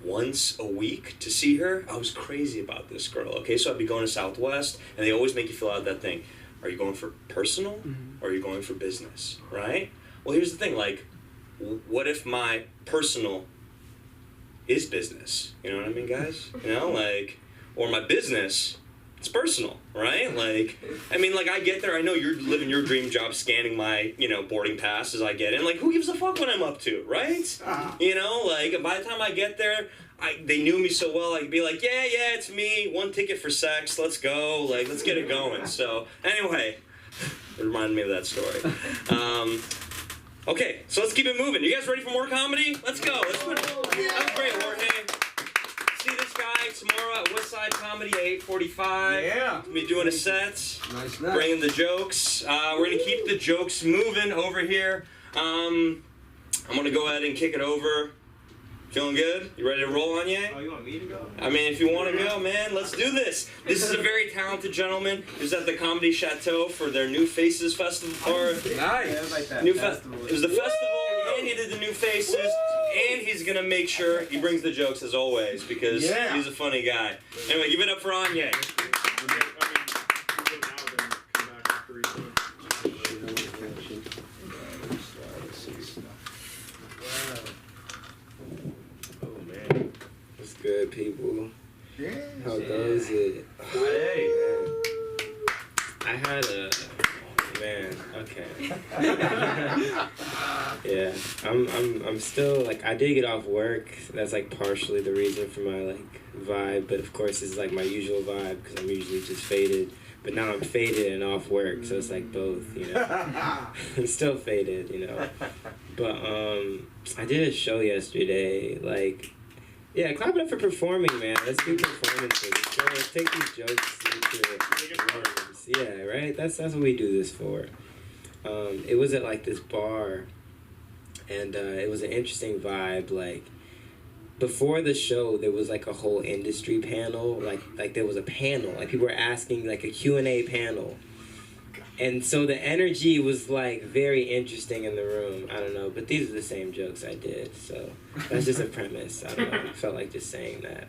once a week to see her. I was crazy about this girl. Okay, so I'd be going to Southwest, and they always make you fill out that thing. Are you going for personal, or are you going for business, right? Well, here's the thing, like, what if my personal is business? You know what I mean, guys? You know, like, or my business, it's personal, right? Like, I mean, like, I get there, I know you're living your dream job, scanning my, you know, boarding pass as I get in. Like, who gives a fuck what I'm up to, right? You know, like, by the time I get there, they knew me so well, I could be like, yeah, it's me, 1 ticket for sex, let's go, like, let's get it going. So, anyway, it reminded me of that story. Okay, so let's keep it moving. You guys ready for more comedy? Let's go. Let's do it. That was great, Jorge. See this guy tomorrow at Westside Comedy at 8:45. Yeah. We'll be doing a set, Nice. bringing the jokes. We're going to keep the jokes moving over here. I'm going to go ahead and kick it over. Feeling good? You ready to roll, Anye? Oh, you want me to go? I mean, if you want to go, man, let's do this. This is a very talented gentleman who's at the Comedy Chateau for their New Faces Festival. Nice. Yeah, it was like that It festival. was the festival, and he did the New Faces, and he's gonna make sure he brings the jokes as always because he's a funny guy. Anyway, give it up for Anye. What's good, people? Yeah. How goes it? Hey. I had a man. Okay. Yeah, I'm still like I did get off work. That's like partially the reason for my like vibe, but of course it's like my usual vibe because I'm usually just faded. But now I'm faded and off work, so it's like both, you know. I'm still faded, you know. But I did a show yesterday, like. Yeah, clap it up for performing, man. Let's do performances. Let's take these jokes into performance. Yeah, right? That's what we do this for. It was at, like, this bar, and it was an interesting vibe. Like, before the show, there was, like, a whole industry panel. Like there was a panel. Like, people were asking, like, a Q&A panel. And so the energy was, like, very interesting in the room. I don't know. But these are the same jokes I did. So that's just a premise. I don't know. I felt like just saying that.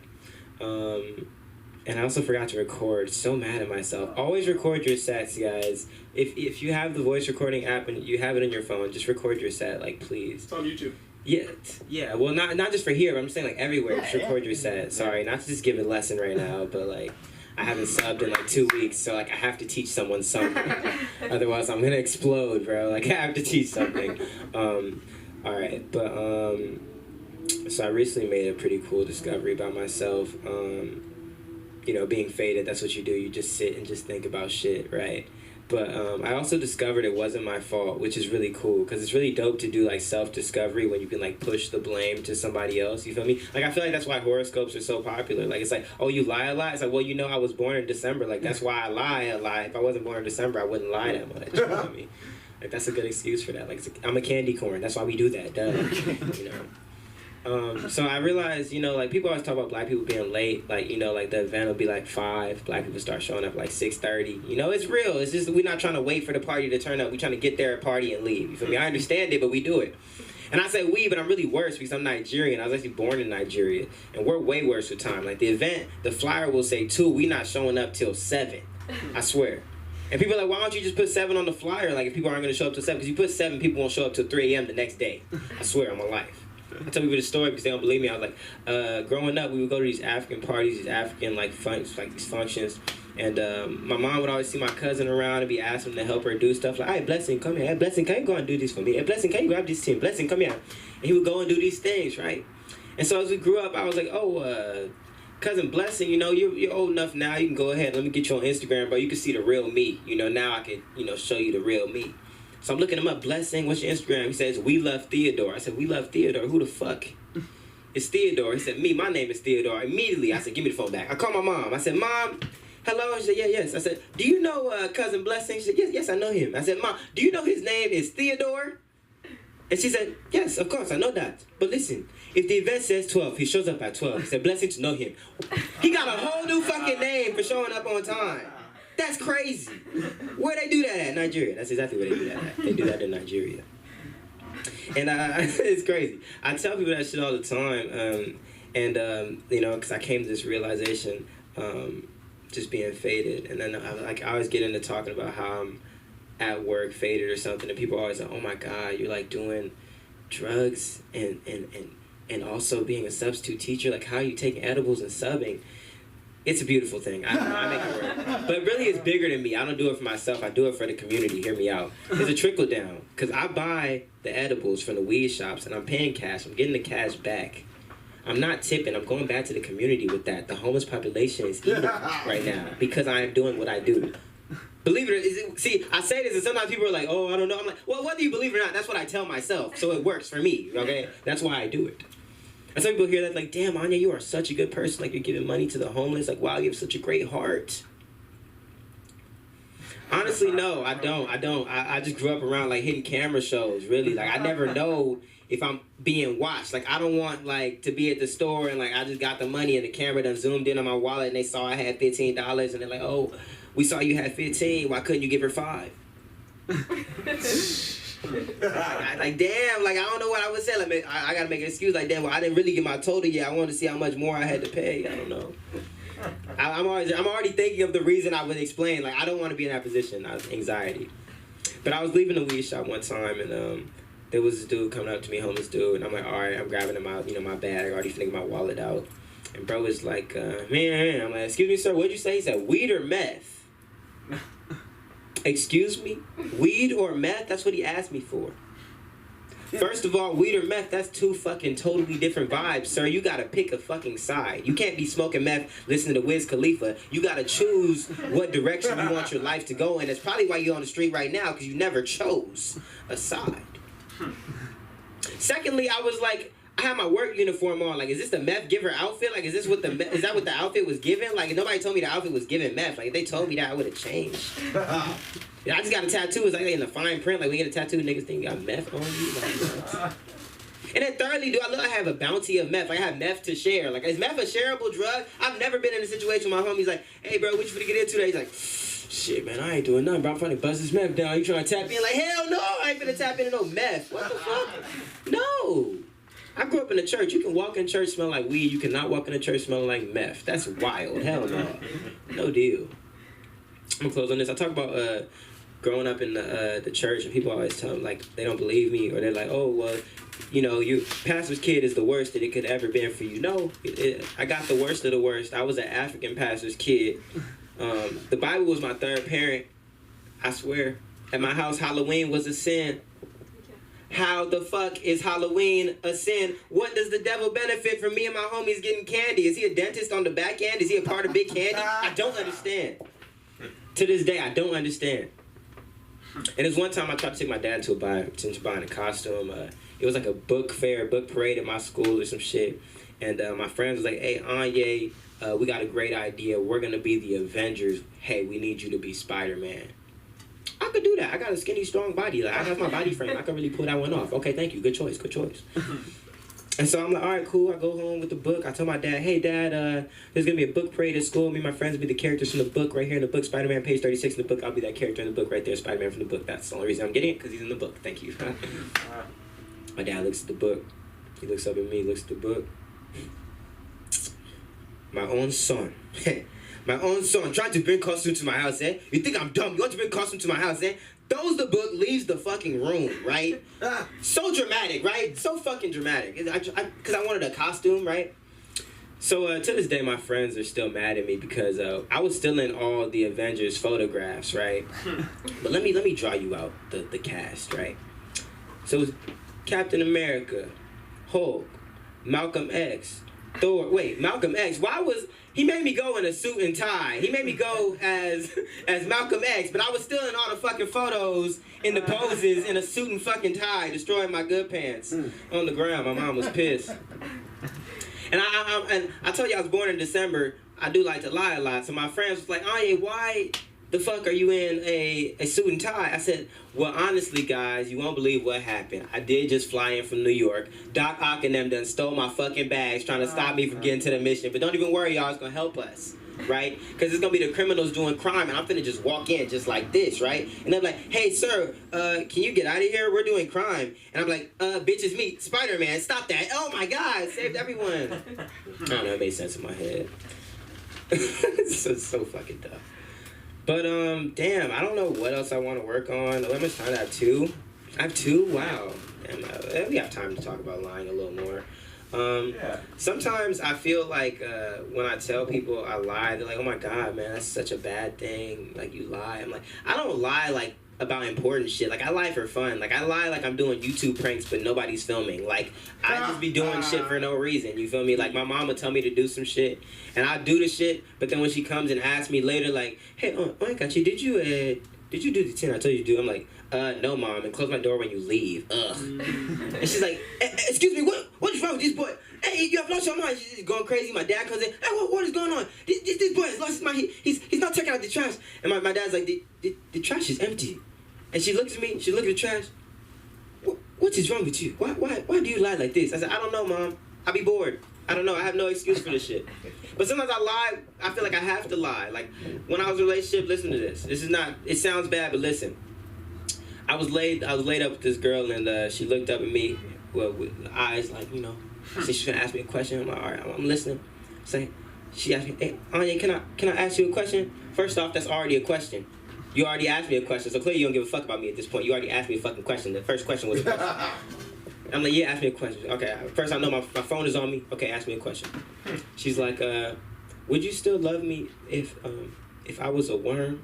And I also forgot to record. So mad at myself. Always record your sets, guys. If you have the voice recording app and you have it on your phone, just record your set, like, please. It's on YouTube. Yeah. Well, not just for here, but I'm saying, like, everywhere. Just record your set. Sorry, not to just give a lesson right now, but, like... I haven't subbed in like 2 weeks, so like I have to teach someone something. Otherwise, I'm gonna explode, bro. Like I have to teach something. All right, but so I recently made a pretty cool discovery about myself. You know, being faded, that's what you do. You just sit and just think about shit, right? But I also discovered it wasn't my fault, which is really cool because it's really dope to do like self-discovery when you can like push the blame to somebody else. You feel me? Like I feel like that's why horoscopes are so popular. Like it's like, oh, you lie a lot? It's like, well, you know, I was born in December. Like that's why I lie a lot. If I wasn't born in December, I wouldn't lie that much. You know what I mean? Like that's a good excuse for that. Like I'm a candy corn. That's why we do that. Duh. You know. So I realized, you know, like people always talk about black people being late. Like, you know, like the event will be like 5. Black people start showing up like 6:30. You know, it's real. It's just we're not trying to wait for the party to turn up. We're trying to get there, party, and leave. You feel me? I understand it, but we do it. And I say we, but I'm really worse because I'm Nigerian. I was actually born in Nigeria, and we're way worse with time. Like the event, the flyer will say 2. We not showing up till 7. I swear. And people are like, why don't you just put 7 on the flyer? Like if people aren't going to show up till 7, because you put 7, people won't show up till 3 a.m. the next day. I swear on my life. I tell people the story because they don't believe me. I was like, growing up, we would go to these African parties, these African like these functions, and my mom would always see my cousin around and be asking to help her do stuff like, "Hey, Blessing, come here. Hey, Blessing, can you go and do this for me? Hey, Blessing, can you grab this team? Blessing, come here." And he would go and do these things, right? And so as we grew up, I was like, "Oh, cousin Blessing, you know, you're old enough now. You can go ahead. Let me get you on Instagram, bro. You can see the real me. You know, now I can, you know, show you the real me." So I'm looking him up. Blessing, what's your Instagram? He says, "We love Theodore." I said, "We love Theodore? Who the fuck?" It's Theodore. He said, "Me, my name is Theodore." Immediately, I said, "Give me the phone back." I called my mom. I said, "Mom, hello?" She said, "Yeah, yes." I said, "Do you know cousin Blessing?" She said, "Yes, I know him." I said, "Mom, do you know his name is Theodore?" And she said, "Yes, of course, I know that. But listen, if the event says 12, he shows up at 12. He said, Blessing to know him." He got a whole new fucking name for showing up on time. That's crazy. Where they do that at? Nigeria. That's exactly where they do that at. They do that in Nigeria. And it's crazy. I tell people that shit all the time. You know, because I came to this realization just being faded. And then I always get into talking about how I'm at work faded or something, and people are always like, oh my God, you're like doing drugs and also being a substitute teacher. Like, how are you taking edibles and subbing? It's a beautiful thing. I make it work. But really, it's bigger than me. I don't do it for myself. I do it for the community. Hear me out. There's a trickle down. Because I buy the edibles from the weed shops, and I'm paying cash. I'm getting the cash back. I'm not tipping. I'm going back to the community with that. The homeless population is eating right now because I am doing what I do. Believe it or see, I say this, and sometimes people are like, oh, I don't know. I'm like, well, whether you believe it or not, that's what I tell myself. So it works for me, okay? That's why I do it. And some people hear that like, damn, Anya, you are such a good person. Like, you're giving money to the homeless. Like, wow, you have such a great heart. Honestly, no, I don't. I just grew up around, like, hidden camera shows, really. Like, I never know if I'm being watched. Like, I don't want, like, to be at the store and, like, I just got the money and the camera done zoomed in on my wallet and they saw I had $15 and they're like, oh, we saw you had 15. Why couldn't you give her 5? Like, damn, like, I don't know what I would say. Like, I gotta make an excuse. Like, damn, well, I didn't really get my total yet. I wanted to see how much more I had to pay. I don't know. I'm already thinking of the reason I would explain. Like, I don't want to be in that position. Anxiety. But I was leaving the weed shop one time, and there was this dude coming up to me, homeless dude, and I'm like, all right, I'm grabbing him out, my bag. I already flicked my wallet out. And bro was like, man, I'm like, excuse me, sir, what'd you say? He said, weed or meth? Excuse me? Weed or meth? That's what he asked me for. First of all, weed or meth, that's two fucking totally different vibes, sir. You gotta pick a fucking side. You can't be smoking meth, listening to Wiz Khalifa. You gotta choose what direction you want your life to go in. That's probably why you're on the street right now, because you never chose a side. Secondly, I was like, I had my work uniform on. Like, is this the meth giver outfit? Like, is that what the outfit was given? Like, nobody told me the outfit was giving meth. Like, if they told me that, I would have changed. Yeah, I just got a tattoo. It's like in the fine print. Like, we get a tattoo, niggas think you got meth on you. Like, and then thirdly, I have a bounty of meth. Like, I have meth to share. Like, is meth a shareable drug? I've never been in a situation where my homie's like, hey, bro, what you finna get into today? He's like, shit, man, I ain't doing nothing, bro. I'm trying to buzz this meth down. You trying to tap in? Like, hell no, I ain't finna tap into no meth. What the fuck? No. I grew up in a church. You can walk in church smelling like weed. You cannot walk in a church smelling like meth. That's wild. Hell no. No deal. I'm gonna close on this. I talk about growing up in the church, and people always tell me, like, they don't believe me, or they're like, oh, well, your pastor's kid is the worst that it could ever been for you. No, I got the worst of the worst. I was an African pastor's kid. The Bible was my third parent. I swear. At my house, Halloween was a sin. How the fuck is Halloween a sin? What does the devil benefit from me and my homies getting candy? Is he a dentist on the back end? Is he a part of Big Candy? I don't understand. To this day, I don't understand. And there's one time I tried to take my dad to buying a costume. It was like a book fair, book parade at my school or some shit. And my friends was like, hey, Anye, we got a great idea. We're going to be the Avengers. Hey, we need you to be Spider-Man. I could do that. I got a skinny, strong body. Like, I have my body frame. I could really pull that one off. Okay, thank you. Good choice. Good choice. And so I'm like, all right, cool. I go home with the book. I tell my dad, hey, Dad, there's going to be a book parade at school. Me and my friends will be the characters from the book right here in the book. Spider-Man, page 36 in the book. I'll be that character in the book right there. Spider-Man from the book. That's the only reason I'm getting it, because he's in the book. Thank you. My dad looks at the book. He looks up at me, looks at the book. My own son. My own son tried to bring costume to my house, eh? You think I'm dumb? You want to bring costume to my house, eh? Throws the book, leaves the fucking room, right? So dramatic, right? So fucking dramatic. Because I wanted a costume, right? So to this day, my friends are still mad at me because I was still in all the Avengers photographs, right? But let me draw you out the cast, right? So it was Captain America, Hulk, Malcolm X, Thor. Wait, Malcolm X. He made me go in a suit and tie. He made me go as Malcolm X, but I was still in all the fucking photos, in the poses, in a suit and fucking tie, destroying my good pants on the ground. My mom was pissed. And I told you I was born in December. I do like to lie a lot. So my friends was like, Anye, why the fuck are you in a suit and tie? I said, well, honestly, guys, you won't believe what happened. I did just fly in from New York. Doc Ock and them done stole my fucking bags trying to stop me from getting to the mission. But don't even worry, y'all. It's going to help us, right? Because it's going to be the criminals doing crime, and I'm finna just walk in just like this, right? And they're like, hey, sir, can you get out of here? We're doing crime. And I'm like, bitch, it's me, Spider-Man. Stop that. Oh, my God. Saved everyone. I don't know. It made sense in my head. It's so fucking dumb. But damn, I don't know what else I want to work on. How much time I have? 2? I have 2? Wow. Damn, we have time to talk about lying a little more. Sometimes I feel like when I tell people I lie, they're like, "Oh my god, man, that's such a bad thing. Like you lie." I'm like, I don't lie like about important shit. Like I lie for fun. Like I lie like I'm doing YouTube pranks, but nobody's filming. Like I just be doing shit for no reason. You feel me? Like my mom would tell me to do some shit, and I do the shit. But then when she comes and asks me later, like, "Hey, Oinkachi, did you do the 10 I told you to do?" I'm like, no, mom, and close my door when you leave. Ugh. And she's like, excuse me, what is wrong with this boy? Hey, you have lost your mind. She's going crazy. My dad comes in. Hey, what is going on? This boy has lost his mind. He's not taking out the trash. And my dad's like, the trash is empty. And she looks at me. She looks at the trash. What is wrong with you? Why do you lie like this? I said, I don't know, mom. I be bored. I don't know. I have no excuse for this shit. But sometimes I lie. I feel like I have to lie. Like when I was in a relationship, listen to this. This is not. It sounds bad, but listen. I was laid up with this girl, and she looked up at me with eyes like, you know. So she's gonna ask me a question. I'm like, all right, I'm listening. She asked me, "Hey, Anya, can I ask you a question?" First off, that's already a question. You already asked me a question, so clearly you don't give a fuck about me at this point. You already asked me a fucking question. The first question was a question. I'm like, yeah, ask me a question. Okay, first I know my phone is on me. Okay, ask me a question. She's like, would you still love me if I was a worm?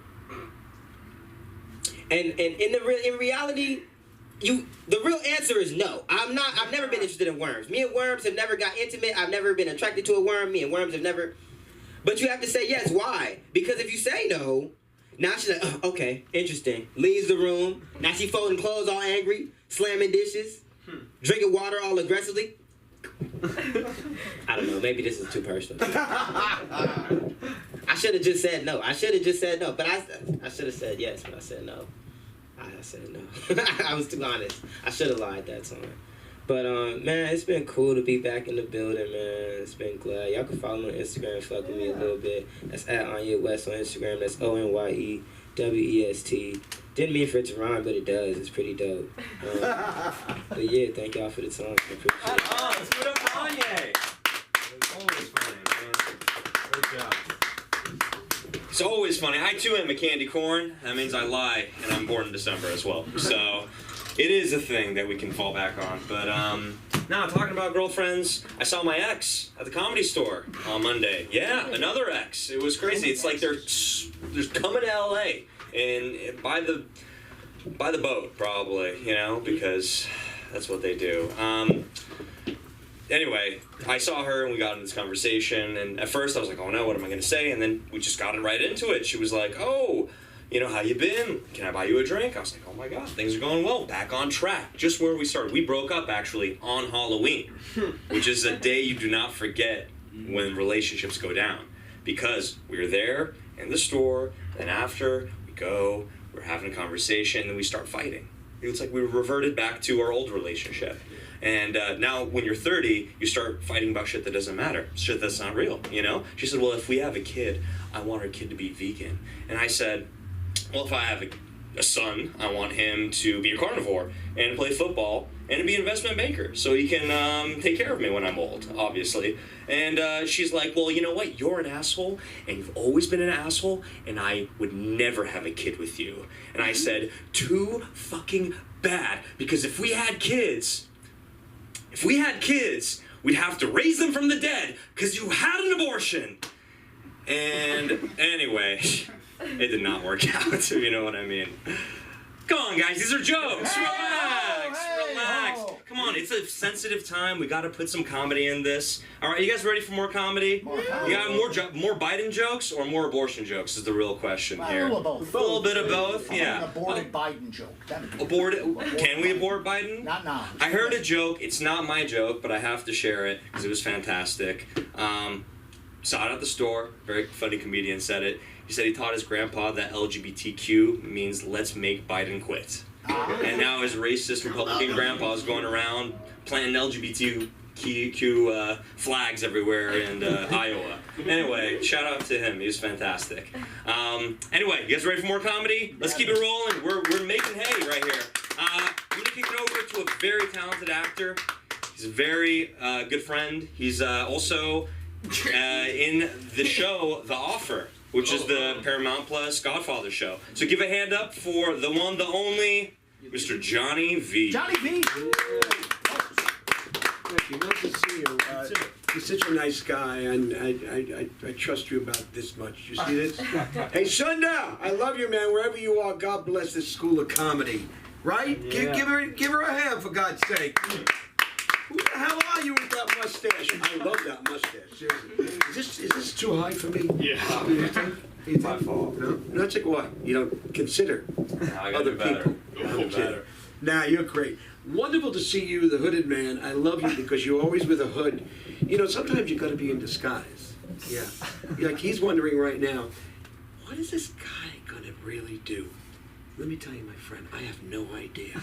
And in reality, the real answer is no. I've never been interested in worms. Me and worms have never got intimate. I've never been attracted to a worm. Me and worms have never. But you have to say yes. Why? Because if you say no, now she's like, oh, okay, interesting. Leaves the room. Now she folding clothes all angry, slamming dishes, drinking water all aggressively. I don't know. Maybe this is too personal. I should have just said no. But I should have said yes, but I said no. I said no. I was too honest. I should have lied that time. But man, it's been cool to be back in the building, man. It's been glad. Y'all can follow me on Instagram, fuck with me a little bit. That's at Anya West on Instagram. That's ONYEWEST. Didn't mean for it to rhyme, but it does. It's pretty dope. But yeah, thank y'all for the time. I appreciate it. Let's give it up for Anya. It's always funny, man. Great job. It's always funny. I too am a candy corn. That means I lie, and I'm born in December as well. So it is a thing that we can fall back on. But now talking about girlfriends, I saw my ex at the Comedy Store on Monday. Yeah, another ex. It was crazy. It's like they're coming to LA and by the boat probably, you know, because that's what they do. Anyway, I saw her and we got into this conversation, and at first I was like, oh no, what am I going to say? And then we just got right into it. She was like, oh, you know, how you been? Can I buy you a drink? I was like, oh my God, things are going well. Back on track. Just where we started. We broke up actually on Halloween, which is a day you do not forget when relationships go down, because we were there in the store, and after we go, we're having a conversation, and then we start fighting. It's like we reverted back to our old relationship. And now when you're 30, you start fighting about shit that doesn't matter, shit that's not real, you know? She said, well, if we have a kid, I want our kid to be vegan. And I said, well, if I have a son, I want him to be a carnivore and play football and to be an investment banker so he can take care of me when I'm old, obviously. And she's like, well, you know what? You're an asshole, and you've always been an asshole, and I would never have a kid with you. And I said, too fucking bad, because if we had kids, we'd have to raise them from the dead because you had an abortion. And anyway, it did not work out, if you know what I mean. Come on, guys, these are jokes. Relax. Come on, it's a sensitive time. We got to put some comedy in this. All right, you guys ready for more comedy? You got more Biden jokes or more abortion jokes is the real question here. A little of both. A little bit of both, yeah. An aborted Biden joke. Can we abort Biden? Not now. I heard a joke. It's not my joke, but I have to share it because it was fantastic. Saw it at the store. Very funny comedian said it. He said he taught his grandpa that LGBTQ means let's make Biden quit. And now his racist Republican grandpa is going around planting LGBTQ flags everywhere in Iowa. Anyway, shout out to him. He was fantastic. Anyway, you guys ready for more comedy? Let's keep it rolling. We're making hay right here. I'm going to kick it over to a very talented actor. He's a very good friend. He's also in the show The Offer, which is the Paramount Plus Godfather show. So give a hand up for the one, the only, Mr. Johnny V. Johnny V. Thank you. Nice to see you. You're such a nice guy, and I trust you about this much. You see this? Hey, Sunda, I love you, man. Wherever you are, God bless this school of comedy. Right? Yeah. Give her a hand, for God's sake. Who the hell are you with that mustache? I love that mustache. Seriously. Is this too high for me? Yeah. You think? You My think? fault. No? Not like what? You don't consider I gotta other do better. people. Gotta do better. Nah, you're great. Wonderful to see you, the hooded man. I love you because you're always with a hood. You know, sometimes you got to be in disguise. Yeah. Like he's wondering right now, what is this guy gonna really do? Let me tell you, my friend, I have no idea.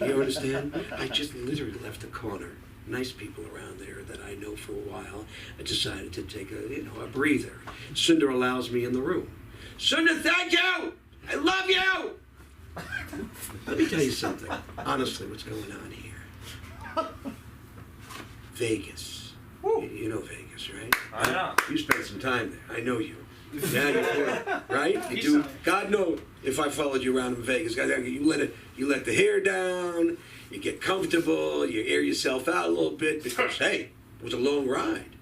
You understand? I just literally left the corner. Nice people around there that I know for a while. I decided to take a breather. Sundar allows me in the room. Sundar, thank you! I love you! Let me tell you something. Honestly, what's going on here? Vegas. You know Vegas, right? I know. You spent some time there. I know you. Yeah, you do. Right? You do. God knows if I followed you around in Vegas, you let the hair down, you get comfortable, you air yourself out a little bit because hey, it was a long ride.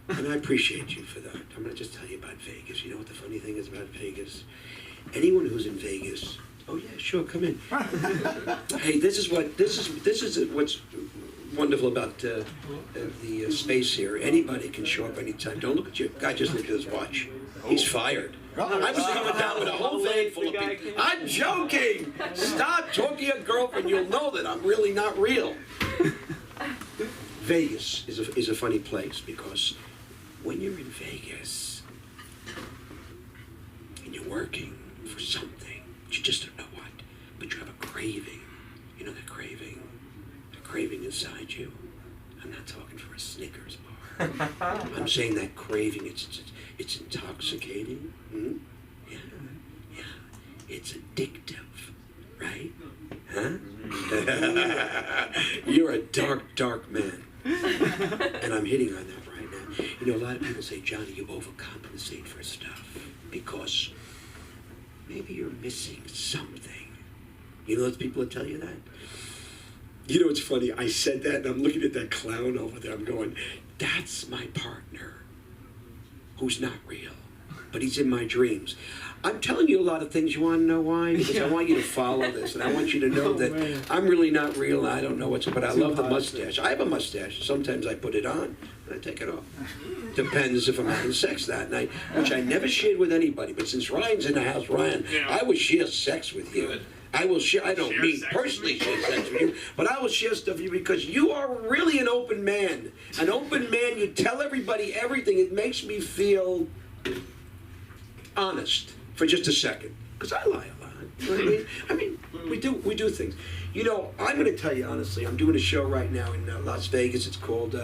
And I appreciate you for that. I'm gonna just tell you about Vegas. You know what the funny thing is about Vegas? Anyone who's in Vegas, oh yeah, sure, come in. Hey, this is what's wonderful about the space here. Anybody can show up anytime. Don't look at you. Guy just looked at his watch. He's fired. I was coming down with a whole van full of people. I'm joking. Stop talking to your girlfriend. You'll know that I'm really not real. Vegas is a funny place because when you're in Vegas and you're working for something, you just don't know what, but you have a craving. You know that craving? The craving inside you. I'm not talking for a Snickers bar. I'm saying that craving, it's intoxicating. Hmm? Yeah. It's addictive, right? Huh? You're a dark, dark man. And I'm hitting on that right now. You know, a lot of people say, Johnny, you overcompensate for stuff because maybe you're missing something. You know those people that tell you that? You know, it's funny. I said that, and I'm looking at that clown over there. I'm going, that's my partner, who's not real, but he's in my dreams. I'm telling you a lot of things. You want to know why? Because I want you to follow this, and I want you to know that I'm really not real. I don't know what's, but I love the mustache. I have a mustache. Sometimes I put it on, and I take it off. Depends if I'm having sex that night, which I never shared with anybody. But since Ryan's in the house, Ryan, I will share sex with you. I will share. I don't mean personally share sex with you, but I will share stuff with you because you are really an open man. An open man. You tell everybody everything. It makes me feel honest for just a second, because I lie a lot. You know what I mean? we do things. You know, I'm going to tell you honestly. I'm doing a show right now in Las Vegas. It's called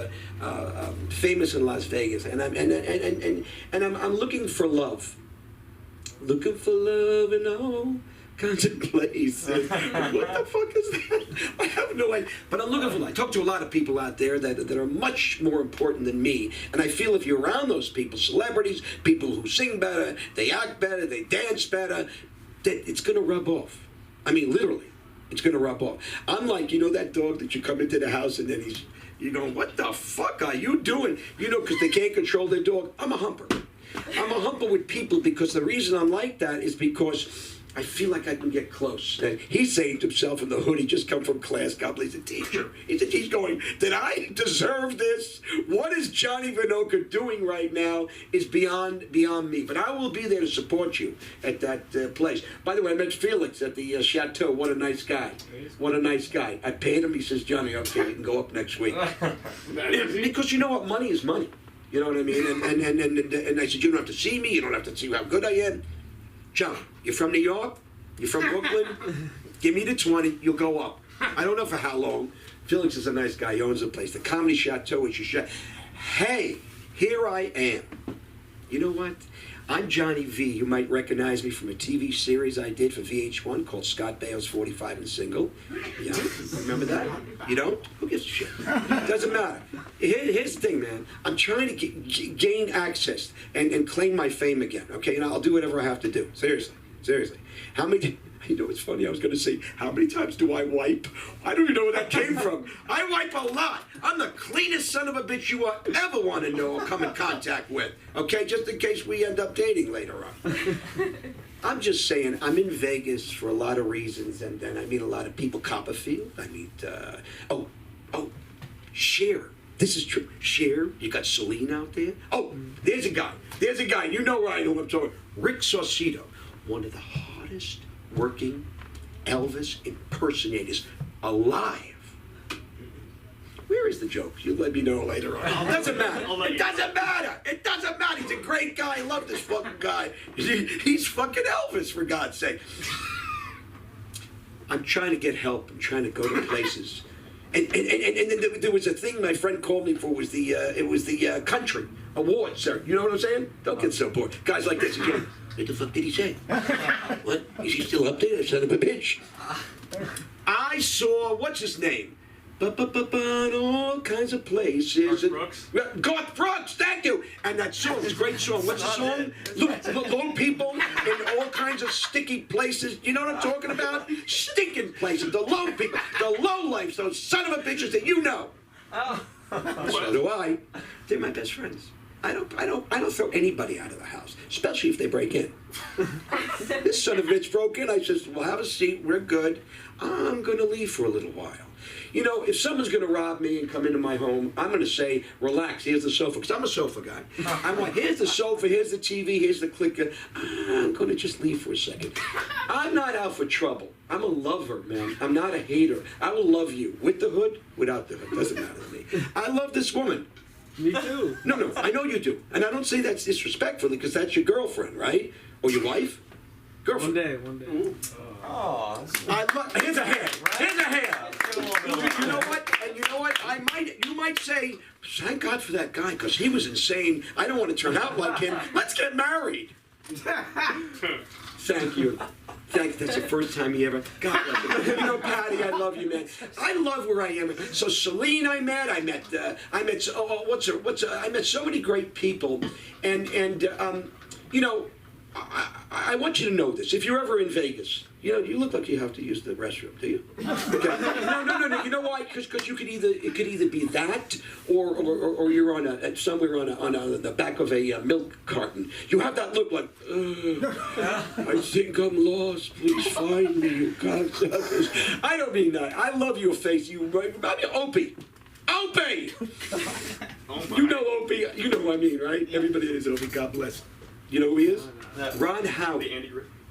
Famous in Las Vegas, and I'm looking for love. Looking for love in all kinds of places. What the fuck is that? I have no idea. But I'm looking for love. I talk to a lot of people out there that are much more important than me. And I feel if you're around those people, celebrities, people who sing better, they act better, they dance better, that it's going to rub off. I mean, literally, it's going to rub off. I'm like, you know that dog that you come into the house and then you're going, what the fuck are you doing? You know, because they can't control their dog. I'm a humper. I'm a humper with people because the reason I'm like that is because I feel like I can get close. And he's saying to himself in the hood, he just come from class, God bless the teacher. He's going, did I deserve this? What is Johnny Vinoca doing right now is beyond me. But I will be there to support you at that place. By the way, I met Felix at the Chateau. What a nice guy. What a nice guy. I paid him. He says, Johnny, okay, you can go up next week. Because you know what? Money is money. You know what I mean? And I said, you don't have to see me. You don't have to see how good I am. John, you're from New York? You're from Brooklyn? Give me the 20, you'll go up. I don't know for how long. Felix is a nice guy. He owns the place. The Comedy Chateau is your shot. Hey, here I am. You know what? I'm Johnny V. You might recognize me from a TV series I did for VH1 called Scott Baio's 45 and Single. Yeah, remember that? You don't? Who gives a shit? Doesn't matter. Here's the thing, man. I'm trying to gain access and claim my fame again, okay? And I'll do whatever I have to do. Seriously. How many... You know, it's funny, I was going to say, how many times do I wipe? I don't even know where that came from. I wipe a lot. I'm the cleanest son of a bitch you ever want to know or come in contact with. Okay, just in case we end up dating later on. I'm just saying, I'm in Vegas for a lot of reasons, and I meet a lot of people. Copperfield, I meet, Cher. This is true. Cher, you got Celine out there. Oh, there's a guy. You know where I know him. I'm talking. Rick Saucedo, one of the hottest working Elvis impersonators alive. Where is the joke? You'll let me know later on. It doesn't matter. It doesn't matter. He's a great guy. I love this fucking guy. He's fucking Elvis, for God's sake. I'm trying to get help. I'm trying to go to places. And then there was a thing my friend called me for. Was the country awards, sir. You know what I'm saying? Don't get so bored. Guys like this again. What the fuck did he say? What? Is he still up there? Son of a bitch. I saw, what's his name? In all kinds of places. Garth Brooks, thank you. And that song, it's a great song. What's the song? Low people in all kinds of sticky places. You know what I'm talking about? Stinking places. The low people, the low lives, those son of a bitches that you know. So do I. They're my best friends. I don't throw anybody out of the house, especially if they break in. This son of a bitch broke in. I says, well, have a seat. We're good. I'm going to leave for a little while. You know, if someone's going to rob me and come into my home, I'm going to say, relax, here's the sofa, because I'm a sofa guy. I'm like, here's the sofa, here's the TV, here's the clicker. I'm going to just leave for a second. I'm not out for trouble. I'm a lover, man. I'm not a hater. I will love you with the hood, without the hood. Doesn't matter to me. I love this woman. Me too. No, I know you do. And I don't say that disrespectfully, because that's your girlfriend, right? Or your wife? Girlfriend. One day. Oh, Here's a hand. Here's a hand. You know what? And you know what? You might say, thank God for that guy, because he was insane. I don't want to turn out like him. Let's get married. Thank you. That's the first time he ever. God bless you. You know, Patty, I love you, man. I love where I am. So Celine, I met so many great people, and you know, I want you to know this. If you're ever in Vegas, you know, you look like you have to use the restroom, do you? Okay. No. You know why? Because it could either be that, or you're on somewhere on the back of a milk carton. You have that look like, I think I'm lost. Please find me, you cocksuckers. I don't mean that. I love your face. Opie. You know Opie. You know who I mean, right? Everybody is Opie. God bless. You know who he is? Ron Howard.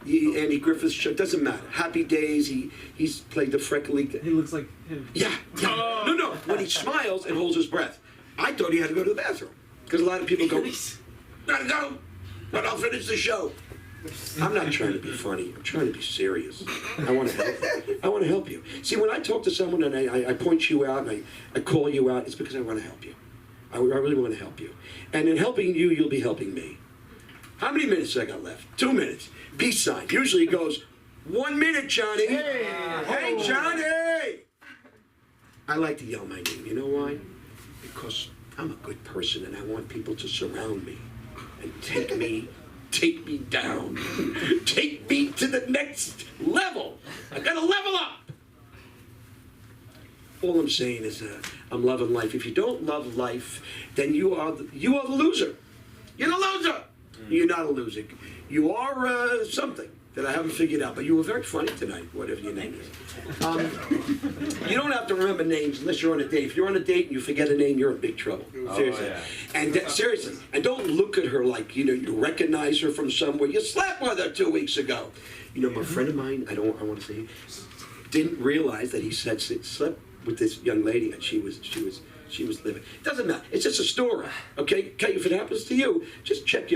Andy Griffith's show. Doesn't matter. Happy Days. He's played the freckly. He looks like him. Yeah. No. When he smiles and holds his breath, I thought he had to go to the bathroom, because a lot of people go, gotta go, but I'll finish the show. I'm not trying to be funny. I'm trying to be serious. I want to help you. I want to help you. See, when I talk to someone and I point you out and I call you out, it's because I want to help you. I really want to help you. And in helping you, you'll be helping me. How many minutes I got left? 2 minutes. Peace sign. Usually it goes, 1 minute, Johnny. Hey, Johnny! I like to yell my name. You know why? Because I'm a good person and I want people to surround me and take me down. Take me to the next level. I gotta level up. All I'm saying is I'm loving life. If you don't love life, then you are the loser. You're the loser. You're not a loser. You are something that I haven't figured out, but you were very funny tonight, whatever your name is. You don't have to remember names unless you're on a date. If you're on a date and you forget a name, you're in big trouble. Seriously. Yeah. And seriously, and don't look at her like, you know, you recognize her from somewhere. You slept with her 2 weeks ago. You know, my friend of mine, I want to say, didn't realize that he slept with this young lady, and she was living. It doesn't matter. It's just a story. Okay? If it happens to you, just check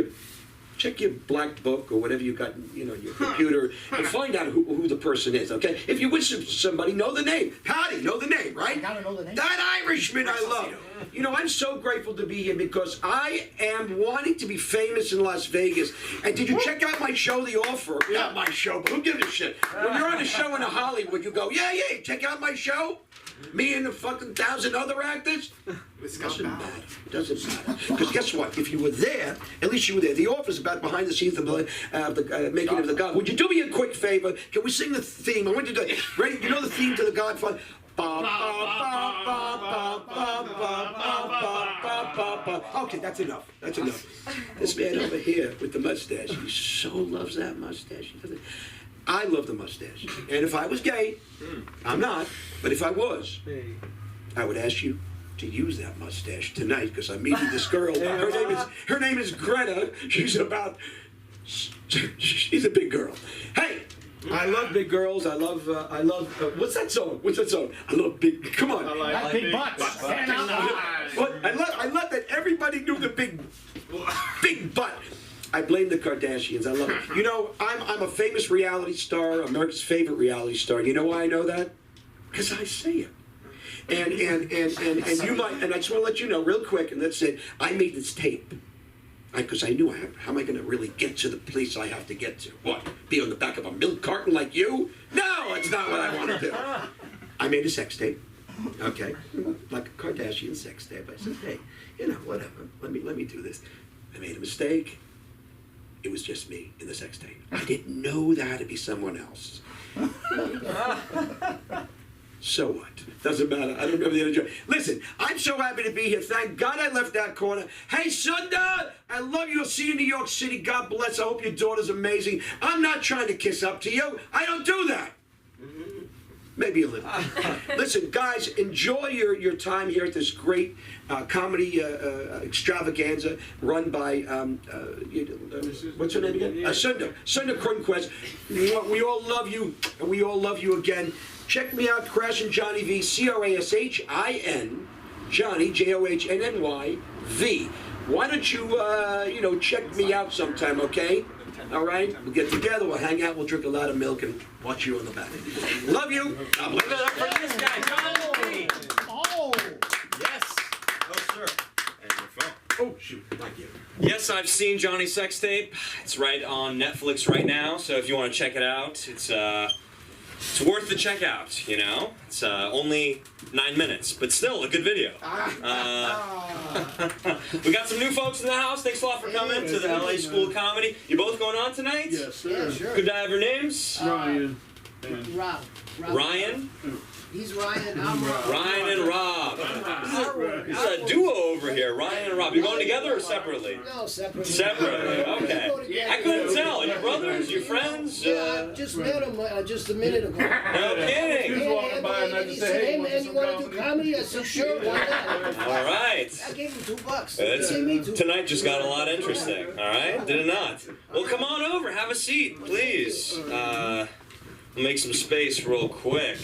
check your black book or whatever you got, your computer, and find out who the person is, okay? If you wish somebody, know the name. Patty, know the name, right? I gotta know the name. That Irishman I love. I'm so grateful to be here because I am wanting to be famous in Las Vegas. And did you check out my show, The Offer? Not my show, but who gives a shit? When you're on a show in Hollywood, you go, yeah, check out my show. Me and the fucking 1,000 other actors? Doesn't matter. Doesn't matter. Because guess what? If you were there, at least you were there. The Office about behind the scenes of the making of The Godfather. Would you do me a quick favor? Can we sing the theme? I want you to ready. You know the theme to The Godfather? Okay, that's enough. That's enough. This man over here with the mustache, he so loves that mustache. I love the mustache. And if I was gay, I'm not, but if I was, I would ask you to use that mustache tonight because I'm meeting this girl. Her name is Greta. She's a big girl. Hey, I love big girls. I love what's that song? I love big, come on. I like big butts. Stand out loud. But I love that everybody knew the big butt. I blame the Kardashians. I love it. I'm a famous reality star, America's favorite reality star. You know why I know that? Because I say it. And you might, and I just want to let you know real quick, and that's it. I made this tape. Because I knew how am I going to really get to the place I have to get to? What? Be on the back of a milk carton like you? No, that's not what I want to do. I made a sex tape. Okay, like a Kardashian sex tape. I said, hey, whatever. Let me do this. I made a mistake. It was just me in the sex tape. I didn't know that to be someone else. So what? Doesn't matter. I don't remember the other. Listen, I'm so happy to be here. Thank God I left that corner. Hey, Sunda, I love you. I'll see you in New York City. God bless. I hope your daughter's amazing. I'm not trying to kiss up to you. I don't do that. Maybe a little. Listen, guys, enjoy your time here at this great comedy extravaganza run by, what's her name again? Sunda Cronquist. We all love you, and we all love you again. Check me out, Crashin' Johnny V, Crashin, Johnny, JOHNNY-V. Why don't you, check me out sometime, okay? All right? We'll get together, we'll hang out, we'll drink a lot of milk, and watch you on the back. Love you. God bless. Give it up for this guy, Johnny. Oh! Yes. Oh, sir. And your phone. Oh, shoot. Thank you. Yes, I've seen Johnny's sex tape. It's right on Netflix right now, so if you want to check it out, it's worth the checkout, It's only 9 minutes, but still a good video. We got some new folks in the house. Thanks a lot for coming to the LA School of Comedy. You both going on tonight? Yes, sir. Yeah, sure. Could I have your names? Ryan. Rob. Ryan? He's Ryan. I'm Rob. Ryan and Rob. This is a duo over here, Ryan and Rob. You going together or separately? No, separately. Separately, okay. I couldn't tell. Your brothers, your friends? Yeah, I just met him just a minute ago. No kidding. He was walking by and I He just said, said, hey hey, man, you want to do comedy? I said, sure, why not? All right. I gave him $2. It's- He gave me $2. Tonight just got a lot interesting, all right? Did it not? Well, come on over. Have a seat, please. We'll make some space real quick.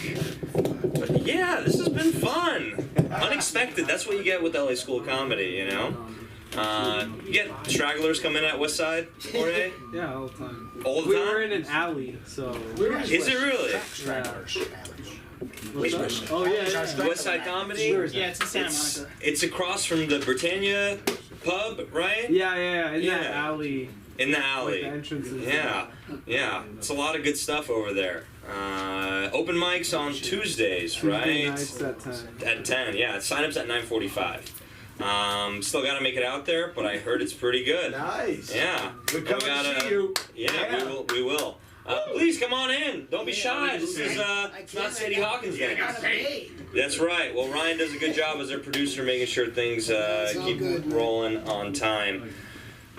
But yeah, this has been fun. Unexpected. That's what you get with LA School of Comedy, You get stragglers come in at West Side, Jorge? Yeah, all the time. All the We time? were in an alley, so. Is it really? What's that? Oh yeah. West Side Comedy? Yeah, it's in Santa Monica. It's across from the Britannia pub, right? Yeah, in Yeah. that alley. In the Like alley. the entrances. Yeah. It's a lot of good stuff over there. Open mics on Tuesdays, Tuesday right? nights at 10. At 10, yeah. Sign-up's at 9:45. Still got to make it out there, but I heard it's pretty good. Nice. Yeah. We're coming to see you. Yeah, we will. Please come on in. Don't be shy. This is it's not Sadie Hawkins I yet. got paid. That's right. Well, Ryan does a good job as our producer, making sure things all keep good, man. rolling on time.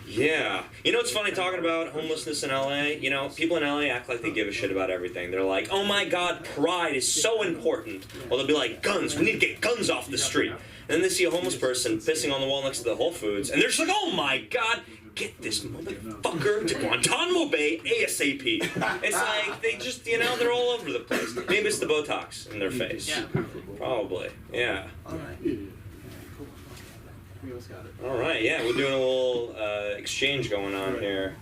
Yeah. It's funny talking about homelessness in LA. People in LA act like they give a shit about everything. They're like, oh my God, pride is so important. Well, they'll be like, guns, we need to get guns off the street. And then they see a homeless person pissing on the wall next to the Whole Foods, and they're just like, oh my God, get this motherfucker to Guantanamo Bay ASAP. It's like, they just, they're all over the place. Maybe it's the Botox in their face. Yeah. Probably. Yeah. All right. All right, yeah, we're doing a little exchange going on here.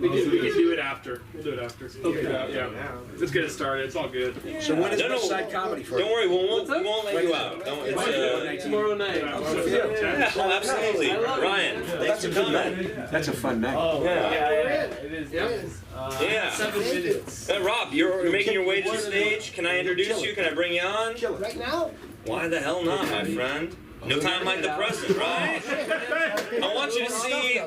We can do it after. We'll do it after. Okay. Yeah. Let's get it started. It's all good. So when is No, no, West Side Comedy for Don't worry, we won't let you out. Don't, it's, Tomorrow night. yeah, oh, absolutely. Ryan, thanks for coming. That's a fun night. Yeah. It is. Yeah. 7 minutes. Rob, you're making your way to the stage. Can I introduce you? Can I bring you on? Kill it. Right now? Why the hell not, my friend? No time like the present, right? I want you to see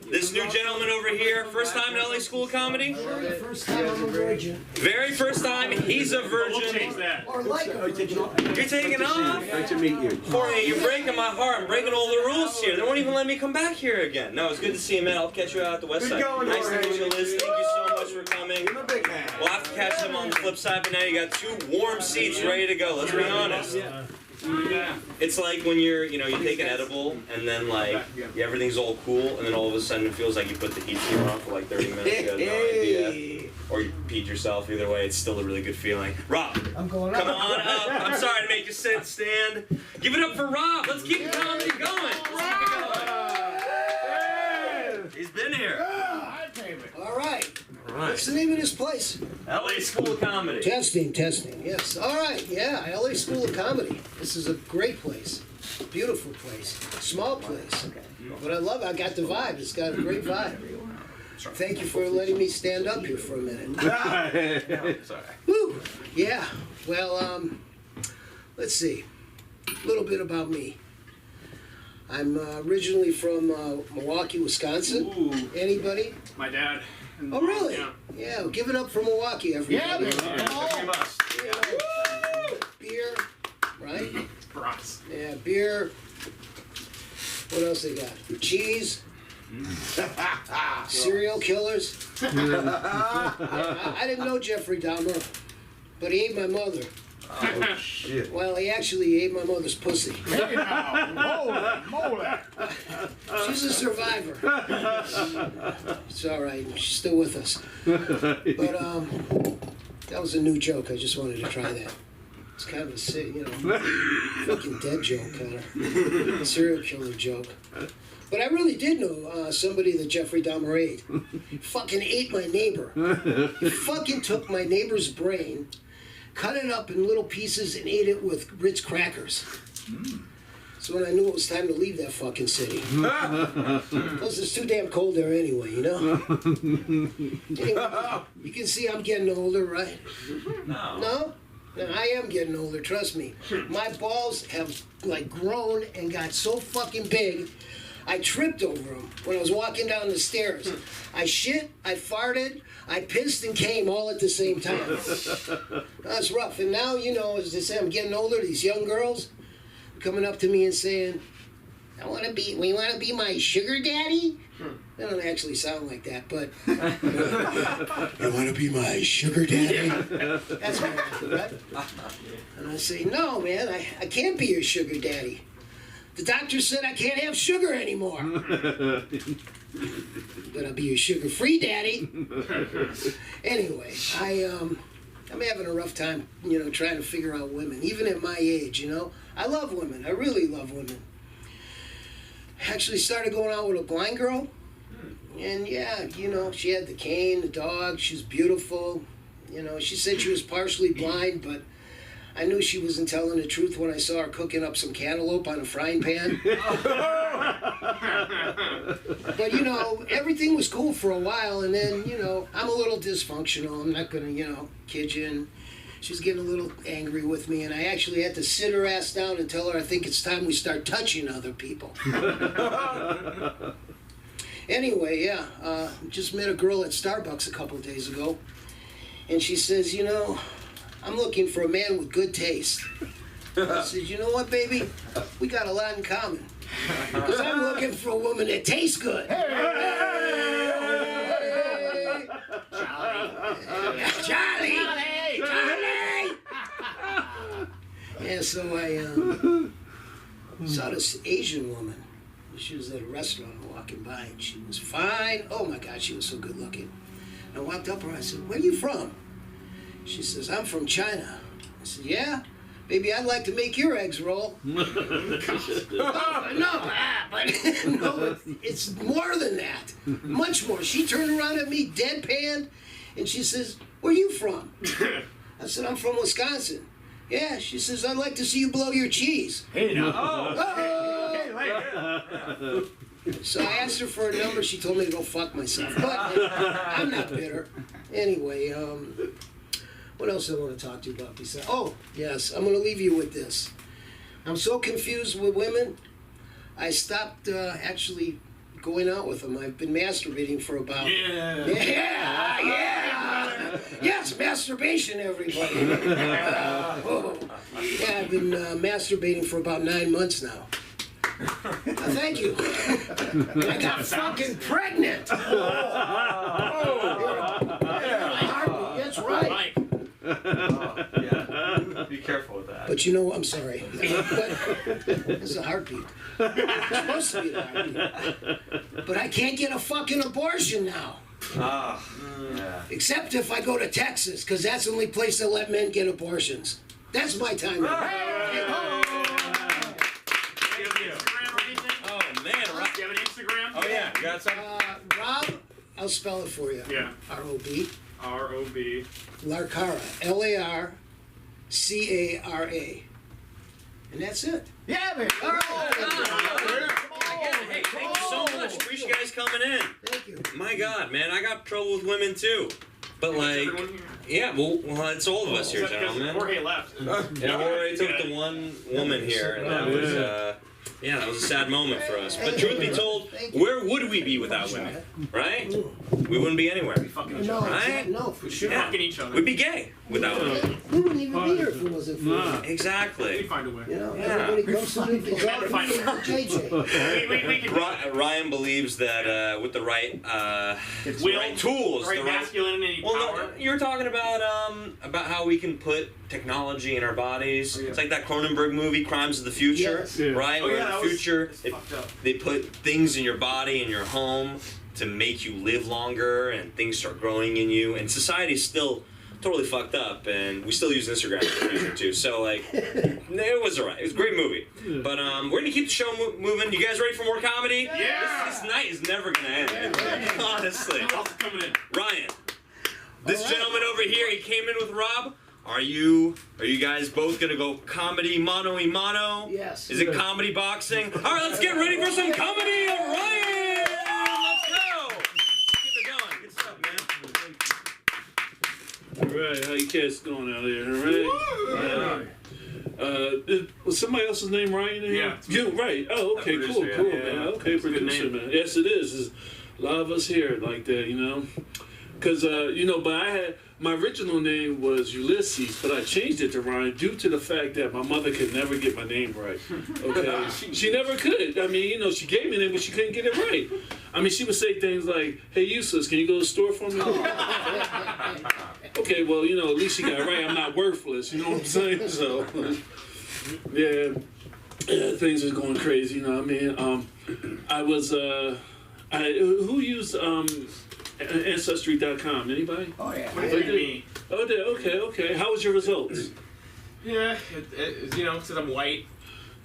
this new gentleman over here. First time in LA School of Comedy? Very first time I'm a virgin. Very first time, he's a virgin. Or like a virgin. You're taking off? Nice to meet you. Jorge, you're breaking my heart. I'm breaking all the rules here. They won't even let me come back here again. No, it's good to see you, man. I'll catch you out at the West Side. going, Nice to Jorge. meet you, Liz. Thank you so much for coming. I'm a big man. We'll have to catch them on the flip side, but now you got 2 warm seats ready to go. Let's be honest. It's like when you take an edible and then like everything's all cool and then all of a sudden it feels like you put the heat seeker on for like 30 minutes. You have no idea. Or you peed yourself. Either way, it's still a really good feeling. Rob, I'm going come up. on up. I'm sorry to make you sit, stand. Give it up for Rob. Let's keep the comedy going. He's been here. All right. All What's right. the name of this place? LA School of Comedy. Testing. Yes. All right. Yeah. LA School of Comedy. This is a great place. Beautiful place. Small place. But I love it. I got the vibe. It's got a great vibe. Thank you for letting me stand up here for a minute. Sorry. Woo. Yeah. Well, let's see. A little bit about me. I'm originally from Milwaukee, Wisconsin. Ooh, Anybody? my dad. Oh, really? Yeah. Yeah. Well, give it up for Milwaukee, everybody. You must. Beer, right? For us. Yeah, beer. What else they got? Cheese. Serial killers. I didn't know Jeffrey Dahmer, but he ate my mother. Oh, shit. Well, he actually ate my mother's pussy. She's a survivor. It's all right. She's still with us. But that was a new joke. I just wanted to try that. It's kind of a fucking dead joke, kind of a serial killer joke. But I really did know somebody that Jeffrey Dahmer ate. He fucking ate my neighbor. He fucking took my neighbor's brain, cut it up in little pieces, and ate it with Ritz crackers. So when I knew it was time to leave that fucking city. Plus, it's too damn cold there anyway, you know? Anyway, you can see I'm getting older, right? No. No? No, I am getting older, trust me. My balls have, like, grown and got so fucking big, I tripped over them when I was walking down the stairs. I shit, I farted, I pissed and came all at the same time. That's rough. And now, as they say, I'm getting older, these young girls coming up to me and saying, we want to be my sugar daddy? They don't actually sound like that, but you want to be my sugar daddy? That's what I do, right? And I say, no, man, I can't be your sugar daddy. The doctor said I can't have sugar anymore. But I'll be your sugar-free daddy. Anyway, I'm having a rough time, trying to figure out women, even at my age, I love women. I really love women. Actually started going out with a blind girl. And yeah, she had the cane, the dog, she's beautiful. She said she was partially blind, but I knew she wasn't telling the truth when I saw her cooking up some cantaloupe on a frying pan. But, everything was cool for a while, and then, I'm a little dysfunctional. I'm not going to, kid you. And she's getting a little angry with me, and I actually had to sit her ass down and tell her I think it's time we start touching other people. Anyway, yeah, just met a girl at Starbucks a couple of days ago, and she says, I'm looking for a man with good taste. I said, you know what, baby? We got a lot in common. Because I'm looking for a woman that tastes good. Charlie! Yeah, so I saw this Asian woman. She was at a restaurant walking by, and she was fine. Oh, my God, she was so good looking. I walked up to her, I said, where are you from? She says, I'm from China. I said, yeah? Maybe I'd like to make your eggs roll. No, but no, it's more than that. Much more. She turned around at me, deadpan, and she says, "Where you from?" I said, "I'm from Wisconsin." "Yeah," she says, "I'd like to see you blow your cheese." Hey, no. Oh! So I asked her for a number. She told me to go fuck myself. But I'm not bitter. Anyway, what else do I want to talk to you about besides? Oh, yes, I'm going to leave you with this. I'm so confused with women, I stopped actually going out with them. I've been masturbating for about... Yeah. Yes, masturbation, everybody. Yeah, I've been masturbating for about 9 months now. Thank you. I got fucking pregnant. That's right. Yeah. Be careful with that. But you know, I'm sorry. It's a heartbeat. It's supposed to be a heartbeat. But I can't get a fucking abortion now. Ah. Yeah. Except if I go to Texas, because that's the only place that let men get abortions. That's my time. Oh man, Rob. Do you have an Instagram? Oh yeah, you got some? Rob, I'll spell it for you. Yeah. R-O-B. R-O-B. Larcara. L-A-R-C-A-R-A. And that's it. Yeah, man. All right. Again, hey, thank you so much. Appreciate you guys coming in. Thank you. My God, man, I got trouble with women too. But like, yeah, well, it's all of us here, gentlemen. Jorge left. Yeah, Jorge took the one woman here, and that was, yeah, that was a sad moment for us. But truth be told, where would we be without women, right? We wouldn't be anywhere. No, Right? no, for sure. Yeah. Fucking each other. We'd be gay without women. We wouldn't even be here if it wasn't for you. Exactly. We'd find a way. You know, Yeah. everybody comes to me for JJ. We can Ryan believes that with the right, Will, right tools, right masculinity, Well, power. no, you were talking about how we can put technology in our bodies. It's like that Cronenberg movie, Crimes of the Future, Yes. Yeah. right? Oh, Where yeah, in that the was- future, it's fucked up. they put things in your body, in your home, to make you live longer, and things start growing in you. And society's still totally fucked up, and we still use Instagram in the future too. So like, it was alright. It was a great movie. But we're gonna keep the show moving. You guys ready for more comedy? Yeah. This night is never gonna end. Honestly. Who else is coming in? Ryan, this All right. gentleman over here, he came in with Rob. Are you guys both gonna go comedy mano y mano? Yes. Is it comedy boxing? All right, let's get ready for some comedy. Ryan, let's go. Keep it going. Good stuff, man. All right, how you cats doing out there? All right. Was somebody else's name Ryan in here? Yeah. You, right. Oh, okay, Producer, cool, yeah. cool, Yeah. man. Okay, It's a good producer, name. man. Yes, it is. There's a lot of us here like that, you know. Because, but I had, my original name was Ulysses, but I changed it to Ryan due to the fact that my mother could never get my name right. Okay? She never could. I mean, she gave me a name, but she couldn't get it right. I mean, she would say things like, "Hey, useless, can you go to the store for me?" Okay, well, at least she got it right. I'm not worthless, you know what I'm saying? So, yeah, things are going crazy, you know what I mean? I was, who used, Ancestry.com? Anybody? Oh, yeah. What do you mean? Oh, okay. How was your results? Yeah, since I'm white.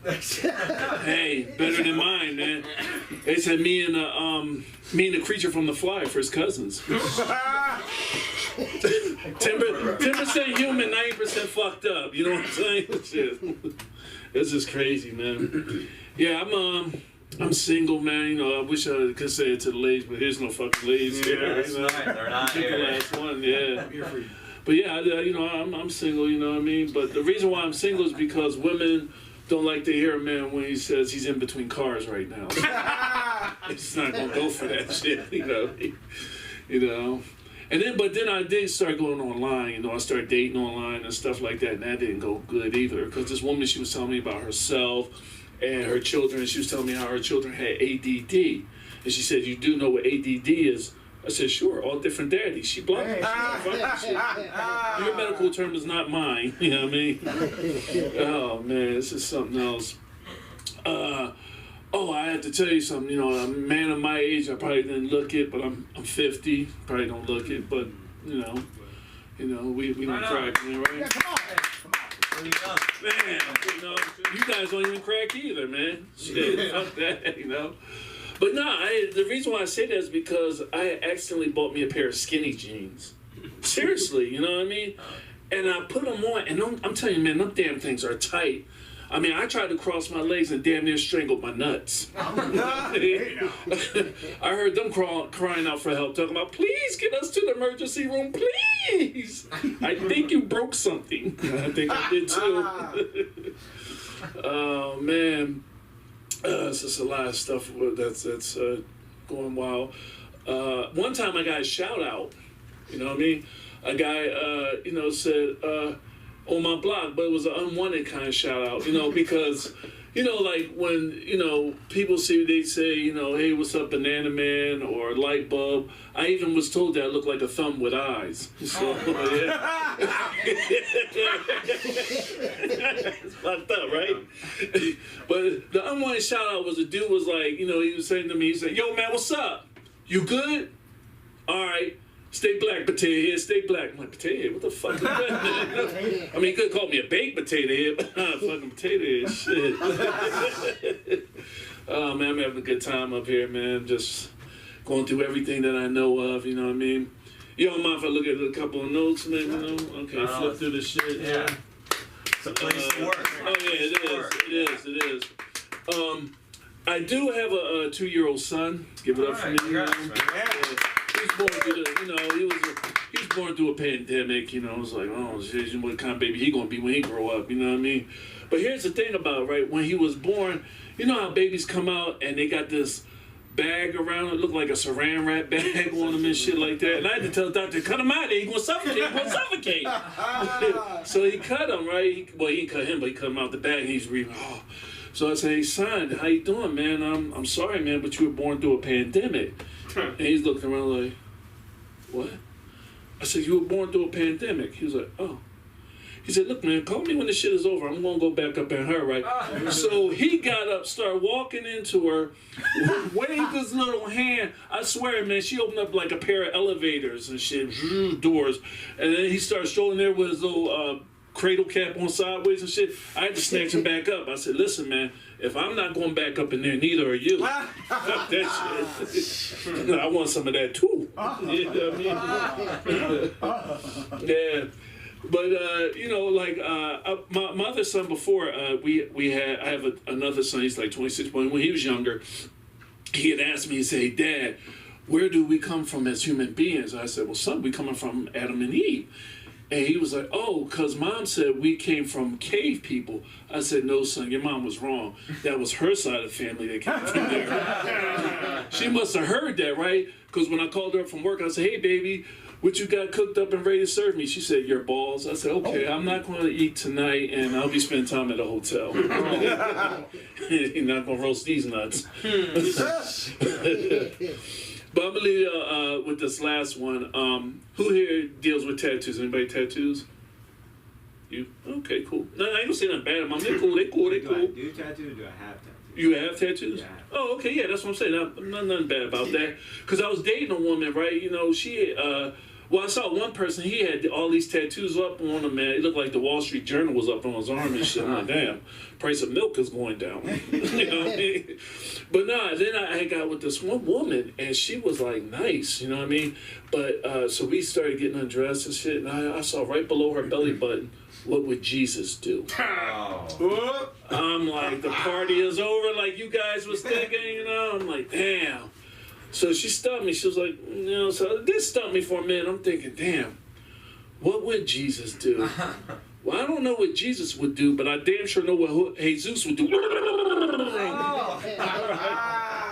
Hey, better than mine, man. They said me and the creature from The Fly are first cousins. 10% human, 90% fucked up. You know what I'm saying? Shit. This is crazy, man. Yeah, I'm single, man. I wish I could say it to the ladies, but there's no fucking ladies here. That's right. They're not Pick the here. last one, yeah. But yeah, I'm single, you know what I mean? But the reason why I'm single is because women don't like to hear a man when he says he's in between cars right now. It's not gonna go for that shit, you know. And then I did start going online, I started dating online and stuff like that, and that didn't go good either. Because this woman, she was telling me about herself and her children, and she was telling me how her children had ADD. And she said, "You do know what ADD is?" I said, "Sure, all different daddies." She blocked me. Your medical term is not mine. You know what I mean? Oh man, this is something else. I have to tell you something. A man of my age, I probably didn't look it, but I'm 50. Probably don't look it, but we don't crack, man, right? Come on. There you go. Man, you know, you guys don't even crack either, man. Shit, fuck that, you know. But no, the reason why I say that is because I accidentally bought me a pair of skinny jeans. Seriously, you know what I mean? And I put them on, and I'm telling you, man, them damn things are tight. I mean, I tried to cross my legs and damn near strangled my nuts. I heard them crying out for help, talking about, please get us to the emergency room, please. I think you broke something. I think I did too. Oh, man. It's just a lot of stuff that's going wild. One time I got a shout out, you know what I mean? A guy, said, on my block, but it was an unwanted kind of shout out, because, like when, people they say, hey, what's up, Banana Man or Light Bulb. I even was told that I looked like a thumb with eyes. So, yeah. It's fucked up, right? But the unwanted shout out was a dude was like, he was saying to me, he said, yo, man, what's up? You good? All right. Stay black, potato head, stay black. I'm like, potato head? What the fuck is that? I mean, he could have called me a baked potato head, but fucking potato head, shit. Oh, man, I'm having a good time up here, man. Just going through everything that I know of, you know what I mean? You don't mind if I look at a couple of notes, man, Okay, flip through the shit. Yeah. It's a place to work. Oh, yeah, it is. I do have a 2-year-old son. Give it up for me. Congrats, man. He's born through he was born through a pandemic, It was like, oh, shit, what kind of baby he gonna be when he grow up, you know what I mean? But here's the thing about it, right? When he was born, you know how babies come out and they got this bag around it, look like a saran wrap bag on them and shit like that. And I had to tell the doctor, cut him out there, he gonna suffocate. So he cut him, right? He didn't cut him, but he cut him out the bag and he's breathing, oh. So I say, hey, son, how you doing, man? I'm sorry, man, but you were born through a pandemic. And he's looking around like, what? I said, you were born through a pandemic. He was like, oh. He said, look, man, call me when the shit is over. I'm going to go back up in her, right? So he got up, started walking into her, waved his little hand. I swear, man, she opened up like a pair of elevators and shit, doors. And then he started strolling there with his little cradle cap on sideways and shit. I had to snatch him back up. I said, listen, man, if I'm not going back up in there, neither are you. Fuck that shit. I want some of that too. You know what I mean? Yeah. But my other son before I have another son. He's like 26. But when he was younger, he had asked me. He said, hey, Dad, where do we come from as human beings? I said, well, son, we coming from Adam and Eve. And he was like, oh, because Mom said we came from cave people. I said, no, son, your mom was wrong. That was her side of the family that came from there. She must have heard that, right? Because when I called her up from work, I said, hey, baby, what you got cooked up and ready to serve me? She said, your balls. I said, okay, I'm not going to eat tonight, and I'll be spending time at a hotel. You're not going to roast these nuts. But I'm gonna leave you with this last one. Who here deals with tattoos? Anybody tattoos? You? Okay, cool. No, I ain't gonna say nothing bad about them. They're cool. Do I do tattoos or do I have tattoos? You have tattoos? Yeah. Oh, okay, yeah, that's what I'm saying. Nothing bad about that. Because I was dating a woman, right? She I saw one person, he had all these tattoos up on him, man. It looked like the Wall Street Journal was up on his arm and shit. I'm like, damn, price of milk is going down. You know what I mean? But then I got with this one woman, and she was like nice, you know what I mean? But so we started getting undressed and shit, and I saw right below her belly button, what would Jesus do? Oh. I'm like, the party is over, like you guys was thinking, I'm like, damn. So she stopped me. She was like, so this stopped me for a minute. I'm thinking, damn, what would Jesus do? Well, I don't know what Jesus would do, but I damn sure know what Jesus would do. Well,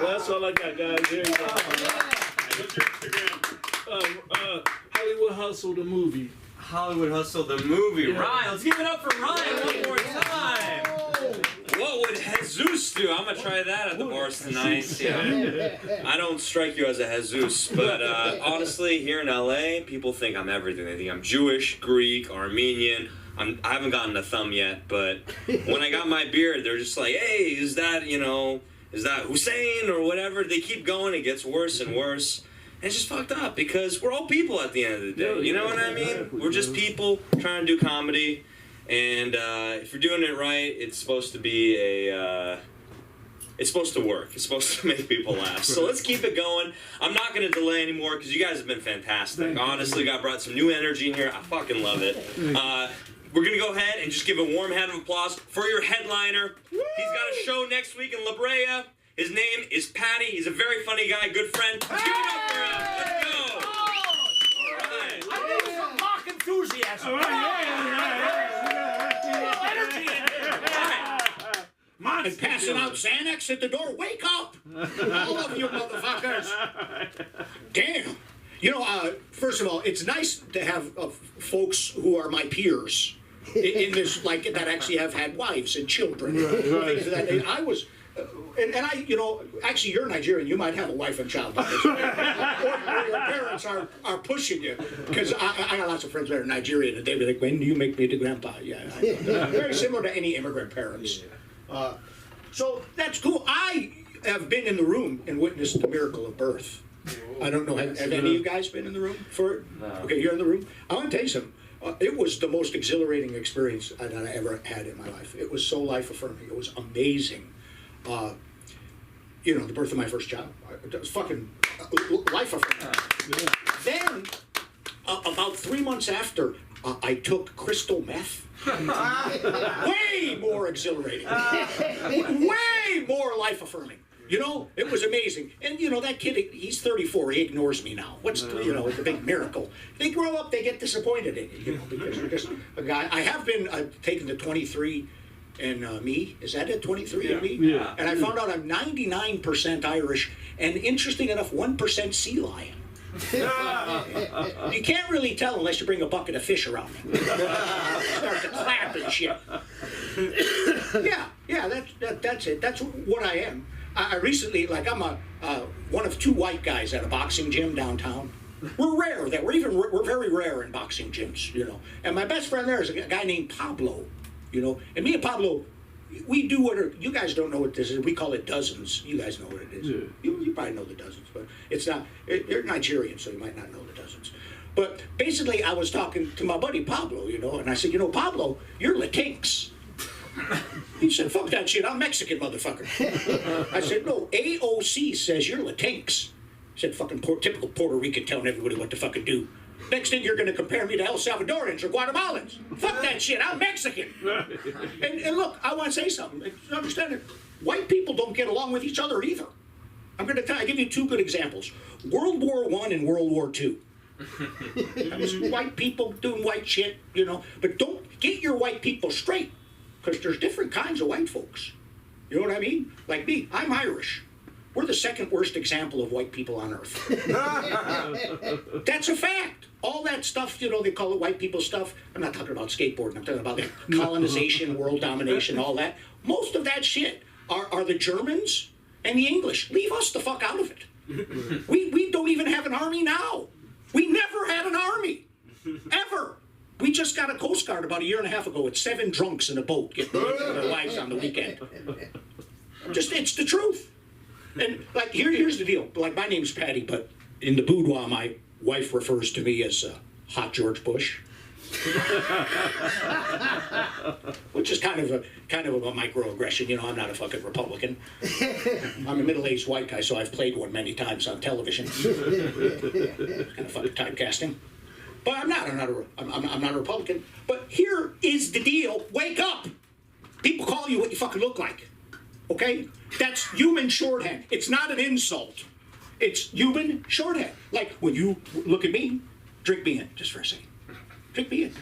that's all I got, guys. There you go. What's your Instagram? Hollywood Hustle, the movie. Hollywood Hustle, the movie. Yeah. Ryan, let's give it up for Ryan one more time. What would Jesus do? I'm gonna try that at the bars tonight. Yeah. I don't strike you as a Jesus, but honestly, here in LA, people think I'm everything. They think I'm Jewish, Greek, Armenian. I haven't gotten a thumb yet, but when I got my beard, they're just like, "Hey, is that Hussein or whatever?" They keep going. It gets worse and worse. And it's just fucked up because we're all people at the end of the day. You know what I mean? We're just people trying to do comedy. And if you're doing it right, it's supposed to be it's supposed to work. It's supposed to make people laugh. So let's keep it going. I'm not going to delay anymore because you guys have been fantastic. Honestly, God brought some new energy in here. I fucking love it. We're going to go ahead and just give a warm hand of applause for your headliner. He's got a show next week in La Brea. His name is Patty. He's a very funny guy, good friend. Let's give it up for him. Let's go. All right. I need some mock enthusiasm. Energy in here. And passing out Xanax at the door. Wake up! All of you motherfuckers. Damn. You know, first of all, it's nice to have folks who are my peers in this, like, that actually have had wives and children. Right. I was, and I, you know, actually you're Nigerian, you might have a wife and child. Or your parents are pushing you. Because I got lots of friends that are Nigerian, and they'd be like, when do you make me the grandpa? Yeah. Very similar to any immigrant parents. So that's cool. I have been in the room and witnessed the miracle of birth. I don't know, have any of you guys been in the room for it? No. Okay, you're in the room. I want to tell you something. It was the most exhilarating experience that I ever had in my life. It was so life-affirming. It was amazing. You know, the birth of my first child. It was fucking life-affirming. Then, about 3 months after, I took crystal meth. Way more exhilarating. Way more life-affirming. You know, it was amazing. And, you know, that kid, he's 34. He ignores me now. What's, you know, it's a big miracle. They grow up, they get disappointed in you, you know, because you're just a guy. I have been taken to 23 and me. Is that it, 23 and me? Yeah. And I found out I'm 99% Irish and, interesting enough, 1% sea lion. You can't really tell unless you bring a bucket of fish around me. Start to clap and shit. Yeah, that's it. That's what I am. I recently, like, I'm one of 2 white guys at a boxing gym downtown. We're rare that we're very rare in boxing gyms, you know. And my best friend there is a guy named Pablo, you know. And me and Pablo, we do you guys don't know what this is. We call it dozens. You guys know what it is. Yeah. You probably know the dozens, but it's not. You're Nigerian, so you might not know the dozens. But basically, I was talking to my buddy Pablo, you know, and I said, you know, Pablo, you're Latinx. He said, fuck that shit, I'm Mexican, motherfucker. I said, no, AOC says you're Latinx. He said, fucking typical Puerto Rican telling everybody what to fucking do. Next thing you're going to compare me to El Salvadorans or Guatemalans. Fuck that shit, I'm Mexican. And look, I want to say something. Understand it. White people don't get along with each other either. I'm going to give you 2 good examples. World War I and World War II. That was white people doing white shit, you know. But don't get your white people straight. Because there's different kinds of white folks. You know what I mean? Like me, I'm Irish. We're the 2nd worst example of white people on earth. That's a fact. All that stuff, you know, they call it white people stuff. I'm not talking about skateboarding. I'm talking about colonization, world domination, all that. Most of that shit are the Germans and the English. Leave us the fuck out of it. We don't even have an army now. We never had an army. Ever. We just got a Coast Guard about 1.5 years ago with 7 drunks in a boat getting away from their wives on the weekend. It's the truth. And, like, here's the deal. Like, my name's Patty, but in the boudoir, my wife refers to me as Hot George Bush. Which is kind of a microaggression, you know. I'm not a fucking Republican. I'm a middle-aged white guy, so I've played one many times on television. Kind of fucking typecasting. But I'm not a Republican. But here is the deal. Wake up. People call you what you fucking look like. Okay? That's human shorthand. It's not an insult. It's human shorthand. Like, when you look at me, drink me in, just for a second. Drink me in.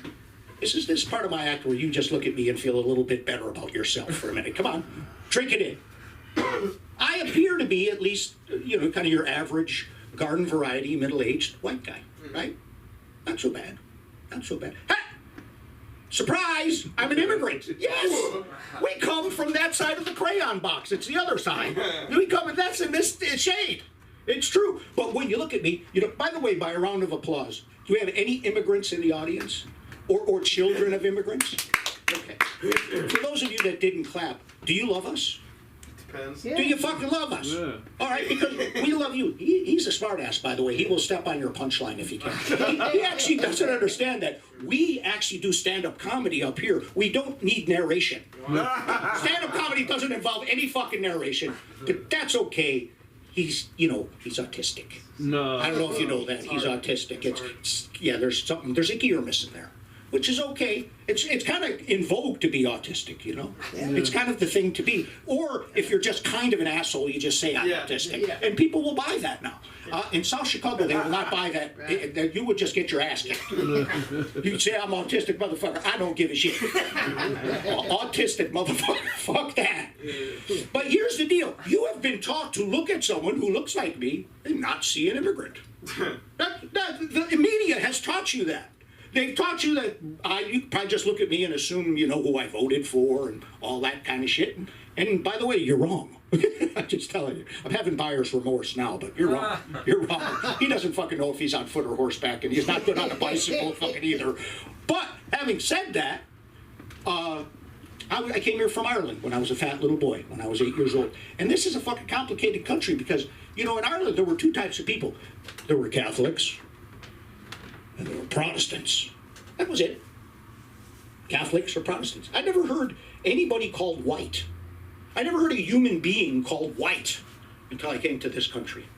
This is part of my act where you just look at me and feel a little bit better about yourself for a minute. Come on. Drink it in. I appear to be at least, you know, kind of your average garden variety, middle-aged white guy, right? Not so bad. Not so bad. Ha! Surprise! I'm an immigrant. Yes! We come from that side of the crayon box. It's the other side. We come, and that's in this shade. It's true. But when you look at me, you know, by the way, by a round of applause, do we have any immigrants in the audience? Or children of immigrants? Okay. For those of you that didn't clap, do you love us? Depends. Do you fucking love us? Yeah. All right, because we love you. He's a smartass, by the way. He will step on your punchline if he can. He actually doesn't understand that we actually do stand-up comedy up here. We don't need narration. Stand-up comedy doesn't involve any fucking narration, but that's okay. He's autistic. No. I don't know if you know that. He's autistic. There's a gear missing there, which is okay. It's kind of in vogue to be autistic, you know? It's kind of the thing to be. Or if you're just kind of an asshole, you just say I'm autistic. Yeah. And people will buy that now. In South Chicago, they will not buy that. You would just get your ass kicked. You'd say I'm autistic, motherfucker. I don't give a shit. Autistic, motherfucker. Fuck that. But here's the deal. You have been taught to look at someone who looks like me and not see an immigrant. The media has taught you that. They've taught you that you probably just look at me and assume you know who I voted for and all that kind of shit. And by the way, you're wrong. I'm just telling you. I'm having buyer's remorse now, but you're wrong. You're wrong. He doesn't fucking know if he's on foot or horseback, and he's not good on a bicycle fucking either. But having said that, I came here from Ireland when I was a fat little boy, when I was 8 years old. And this is a fucking complicated country because, in Ireland there were two types of people. There were Catholics and there were Protestants. That was it. Catholics or Protestants. I never heard anybody called white. I never heard a human being called white until I came to this country.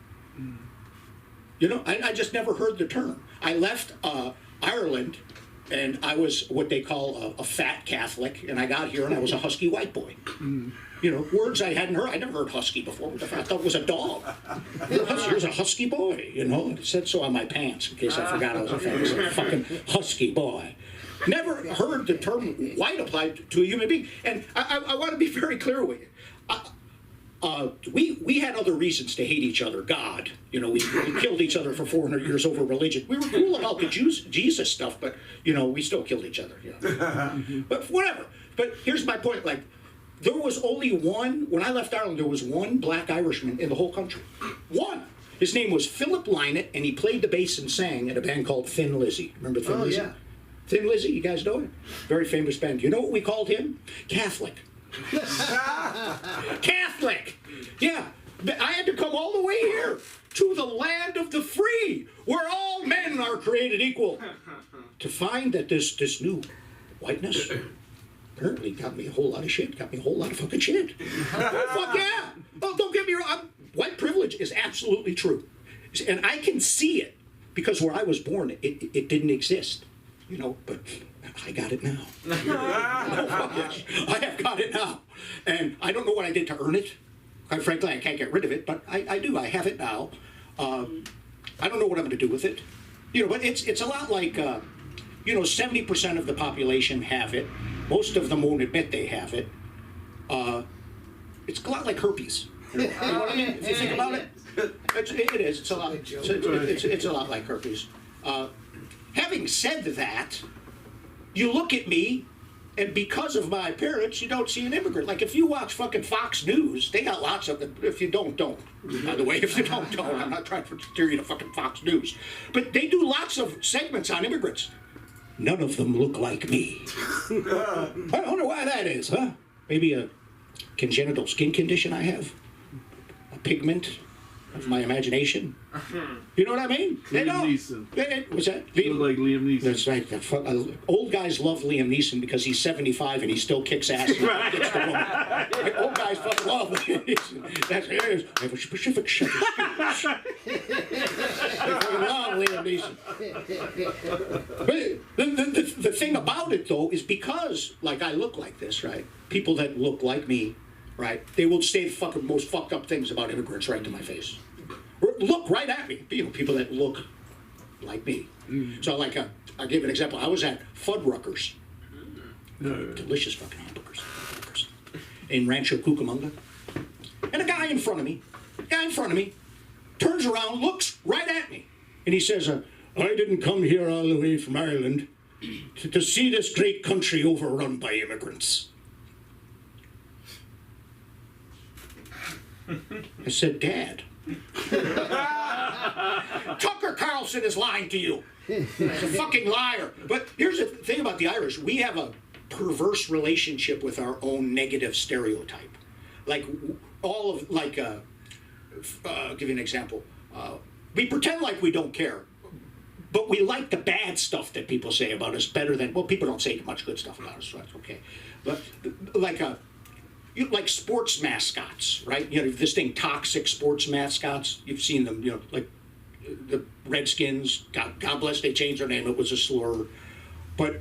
I just never heard the term. I left Ireland and I was what they call a fat Catholic, and I got here and I was a husky white boy. Words I hadn't heard. I never heard husky before. I thought it was a dog. Here's a husky boy, It said so on my pants in case I forgot I was a fucking husky boy. Never heard the term white applied to a human being. And I want to be very clear with you. We had other reasons to hate each other. God, we killed each other for 400 years over religion. We were cool about the Jesus stuff, but we still killed each other. But whatever. But here's my point. There was only one. When I left Ireland, there was one black Irishman in the whole country. One. His name was Philip Lynott, and he played the bass and sang in a band called Thin Lizzy. Remember Thin Lizzy? Yeah. Thin Lizzy, you guys know it? Very famous band. You know what we called him? Catholic. Catholic! Yeah. I had to come all the way here to the land of the free, where all men are created equal, to find that this new whiteness apparently got me a whole lot of shit, got me a whole lot of fucking shit. Oh, fuck yeah! Oh, don't get me wrong. White privilege is absolutely true. And I can see it, because where I was born, it didn't exist. But I got it now. I have got it now. And I don't know what I did to earn it. Quite frankly, I can't get rid of it, but I do. I have it now. I don't know what I'm going to do with it. But it's a lot like, 70% of the population have it. Most of them won't admit they have it. It's a lot like herpes. You know what I mean? If you think about it, it is. It's a lot. It's a lot like herpes. Having said that, you look at me, and because of my appearance, you don't see an immigrant. Like, if you watch fucking Fox News, they got lots of them. If you don't. By the way, if you don't. I'm not trying to steer you to fucking Fox News. But they do lots of segments on immigrants. None of them look like me. I wonder why that is, huh? Maybe a congenital skin condition I have? A pigment of my imagination? You know what I mean? Liam Neeson. What's that? You look like Liam Neeson. That's right. Old guys love Liam Neeson because he's 75 and he still kicks ass. And gets the woman. Old guys fucking love Liam Neeson. That's it is. I have a specific set of skills. They fucking love Liam Neeson. But the thing about it, though, is because, I look like this, right? People that look like me, right? They will say the fucking most fucked up things about immigrants right to my face. Look right at me. People that look like me. So, I'll give an example. I was at Fuddruckers. Delicious fucking hamburgers. In Rancho Cucamonga. And a guy in front of me turns around, looks right at me. And he says, I didn't come here all the way from Ireland to see this great country overrun by immigrants. I said, Dad. Tucker Carlson is lying to you. He's a fucking liar. But here's the thing about the Irish. We have a perverse relationship with our own negative stereotype. all of like, I'll give you an example. We pretend like we don't care, but we like the bad stuff that people say about us better than, well, people don't say much good stuff about us, so that's okay. But like sports mascots, right? You know, this thing, toxic sports mascots. You've seen them, you know, like the Redskins. God bless, they changed their name. It was a slur. But,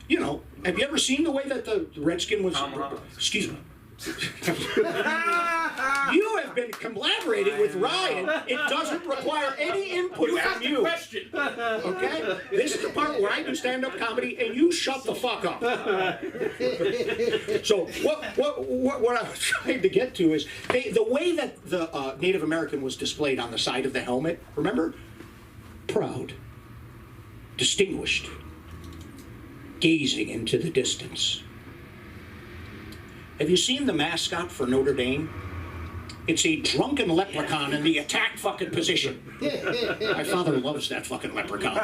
you know, have you ever seen the way that the Redskin was? Excuse me. You have been collaborating with Ryan. It doesn't require any input from you. Okay? This is the part where I do stand-up comedy, and you shut the fuck up. So what I was trying to get to is the way that the Native American was displayed on the side of the helmet. Remember? Proud, distinguished, gazing into the distance. Have you seen the mascot for Notre Dame? It's a drunken leprechaun in the attack fucking position. My father loves that fucking leprechaun.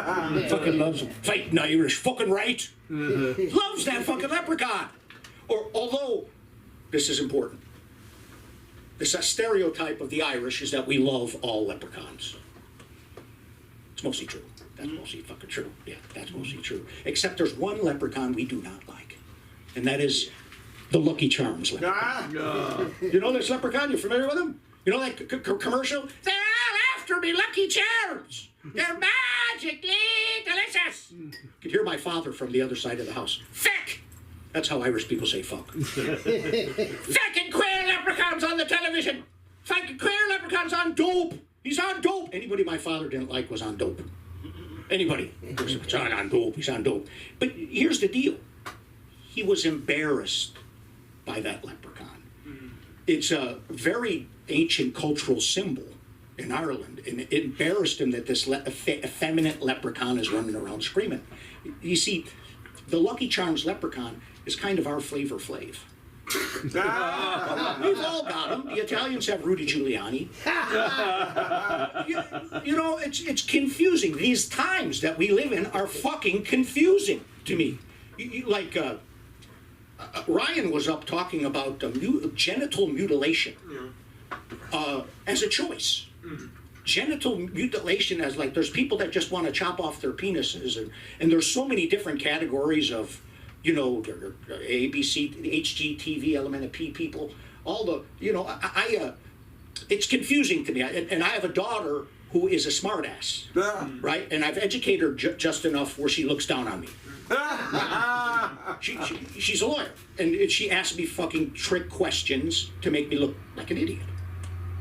Fucking loves him. Fighting Irish, fucking right. Loves that fucking leprechaun. Or although, this is important. This stereotype of the Irish is that we love all leprechauns. It's mostly true. That's mostly fucking true. Yeah, that's mostly true. Except there's one leprechaun we do not like. And that is the Lucky Charms leprechaun. You know this leprechaun? You familiar with him? You know that commercial? They're all after me, Lucky Charms. They're magically delicious. You could hear my father from the other side of the house. Feck! That's how Irish people say fuck. Fucking queer leprechauns on the television. Fucking queer leprechauns on dope. He's on dope. Anybody my father didn't like was on dope. Anybody. He's on dope. He's on dope. But here's the deal. He was embarrassed by that leprechaun. It's a very ancient cultural symbol in Ireland, and it embarrassed him that this effeminate leprechaun is running around screaming. You see, the Lucky Charms leprechaun is kind of our Flavor Flav. We've all got them. The Italians have Rudy Giuliani. You know, it's confusing. These times that we live in are fucking confusing to me. Like, Ryan was up talking about genital mutilation as a choice. Genital mutilation as like, there's people that just want to chop off their penises, and there's so many different categories of, you know, A, B, C, HGTV, element of P people, all the, you know, it's confusing to me. And I have a daughter who is a smartass, right? And I've educated her just enough where she looks down on me. She's a lawyer, and she asks me fucking trick questions to make me look like an idiot.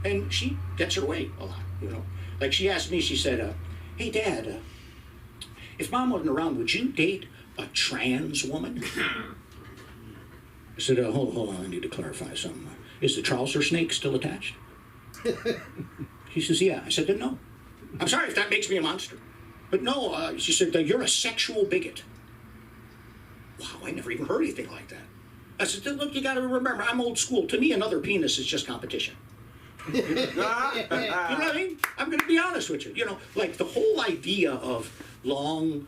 And she gets her way a lot, you know. Like she asked me, she said, hey, Dad, if Mom wasn't around, would you date a trans woman? I said, hold on, I need to clarify something. Is the trouser snake still attached? She says, yeah. I said, then no. I'm sorry if that makes me a monster. But no, she said, you're a sexual bigot. Wow, I never even heard anything like that. I said, look, you gotta remember, I'm old school. To me, another penis is just competition. You know what I mean? I'm gonna be honest with you. You know, like the whole idea of long,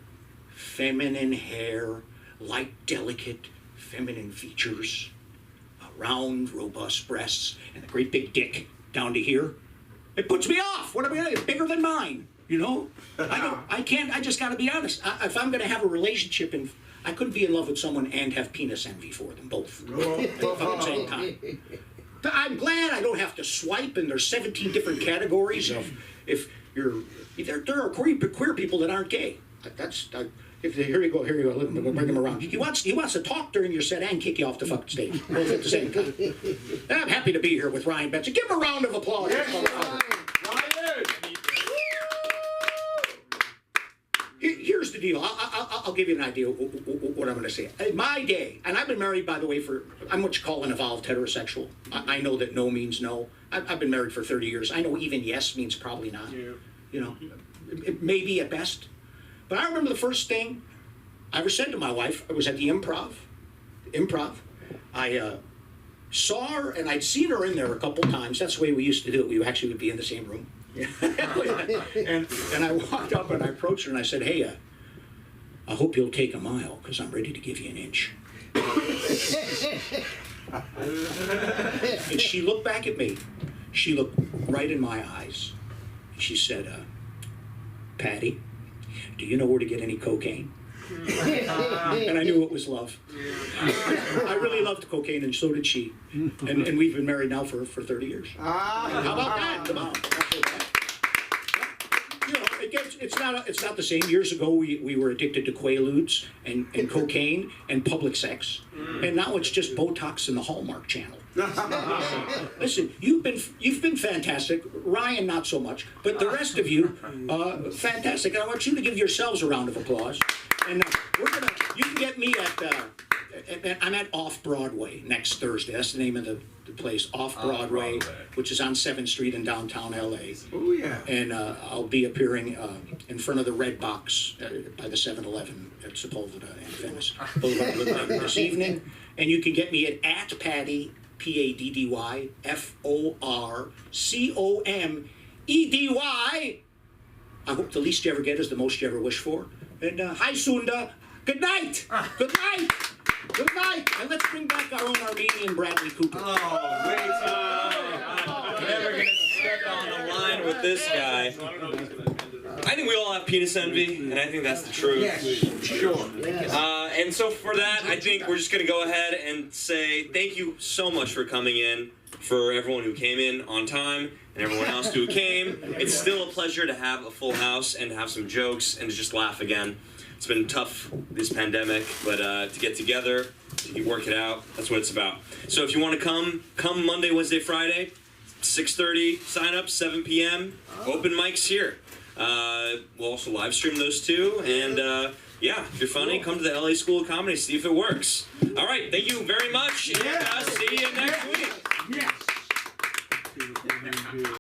feminine hair, light, delicate, feminine features, round, robust breasts, and a great big dick down to here. It puts me off. What am I? It's bigger than mine. You know? I can't. I just got to be honest. If I'm going to have a relationship, and I couldn't be in love with someone and have penis envy for them both at the fucking same time. But I'm glad I don't have to swipe, and there's 17 different categories of if you're. There are queer people that aren't gay. Here you go, let me bring him around. He wants to talk during your set and kick you off the fucking stage, both at the same time. And I'm happy to be here with Ryan Benson. Give him a round of applause. Here's the deal. I'll give you an idea of what I'm going to say. In my day, and I've been married, by the way, I'm what you call an evolved heterosexual. I know that no means no. I've been married for 30 years. I know even yes means probably not. Yeah. You know, maybe at best. But I remember the first thing I ever said to my wife. I was at the Improv. I saw her, and I'd seen her in there a couple times. That's the way we used to do it. We actually would be in the same room. and I walked up and I approached her and I said, hey, I hope you'll take a mile because I'm ready to give you an inch. And she looked back at me. She looked right in my eyes. She said, Patty, do you know where to get any cocaine? And I knew it was love. I really loved cocaine, and so did she. And we've been married now for 30 years. How about that? Come on. You know, it's not the same. Years ago, we were addicted to Quaaludes and cocaine and public sex, and now it's just Botox and the Hallmark Channel. Listen, you've been fantastic. Ryan, not so much, but the rest of you, fantastic. And I want you to give yourselves a round of applause. And you can get me I'm at Off Broadway next Thursday. That's the name of the place, Off Broadway, which is on 7th Street in downtown LA. Oh, yeah. And I'll be appearing in front of the Red Box by the 7-Eleven at Sepulveda and Venice Boulevard this evening. And you can get me at Patty, Paddy, FORCOMEDY. I hope the least you ever get is the most you ever wish for. And hi, Sunda. Good night. Good night. Good night. And let's bring back our own Armenian Bradley Cooper. Oh, wait. Never going to step on the line with this guy. I think we all have penis envy, and I think that's the truth. Yes, sure. And so for that, I think we're just going to go ahead and say thank you so much for coming in, for everyone who came in on time, and everyone else who came. It's still a pleasure to have a full house and to have some jokes and to just laugh again. It's been tough, this pandemic, but to get together, to work it out, that's what it's about. So if you want to come Monday, Wednesday, Friday, 6:30, sign up, 7 p.m., open mics here. We'll also live stream those too, and yeah, if you're funny, come to the LA School of Comedy, see if it works. All right, thank you very much, and see you next week. Yes.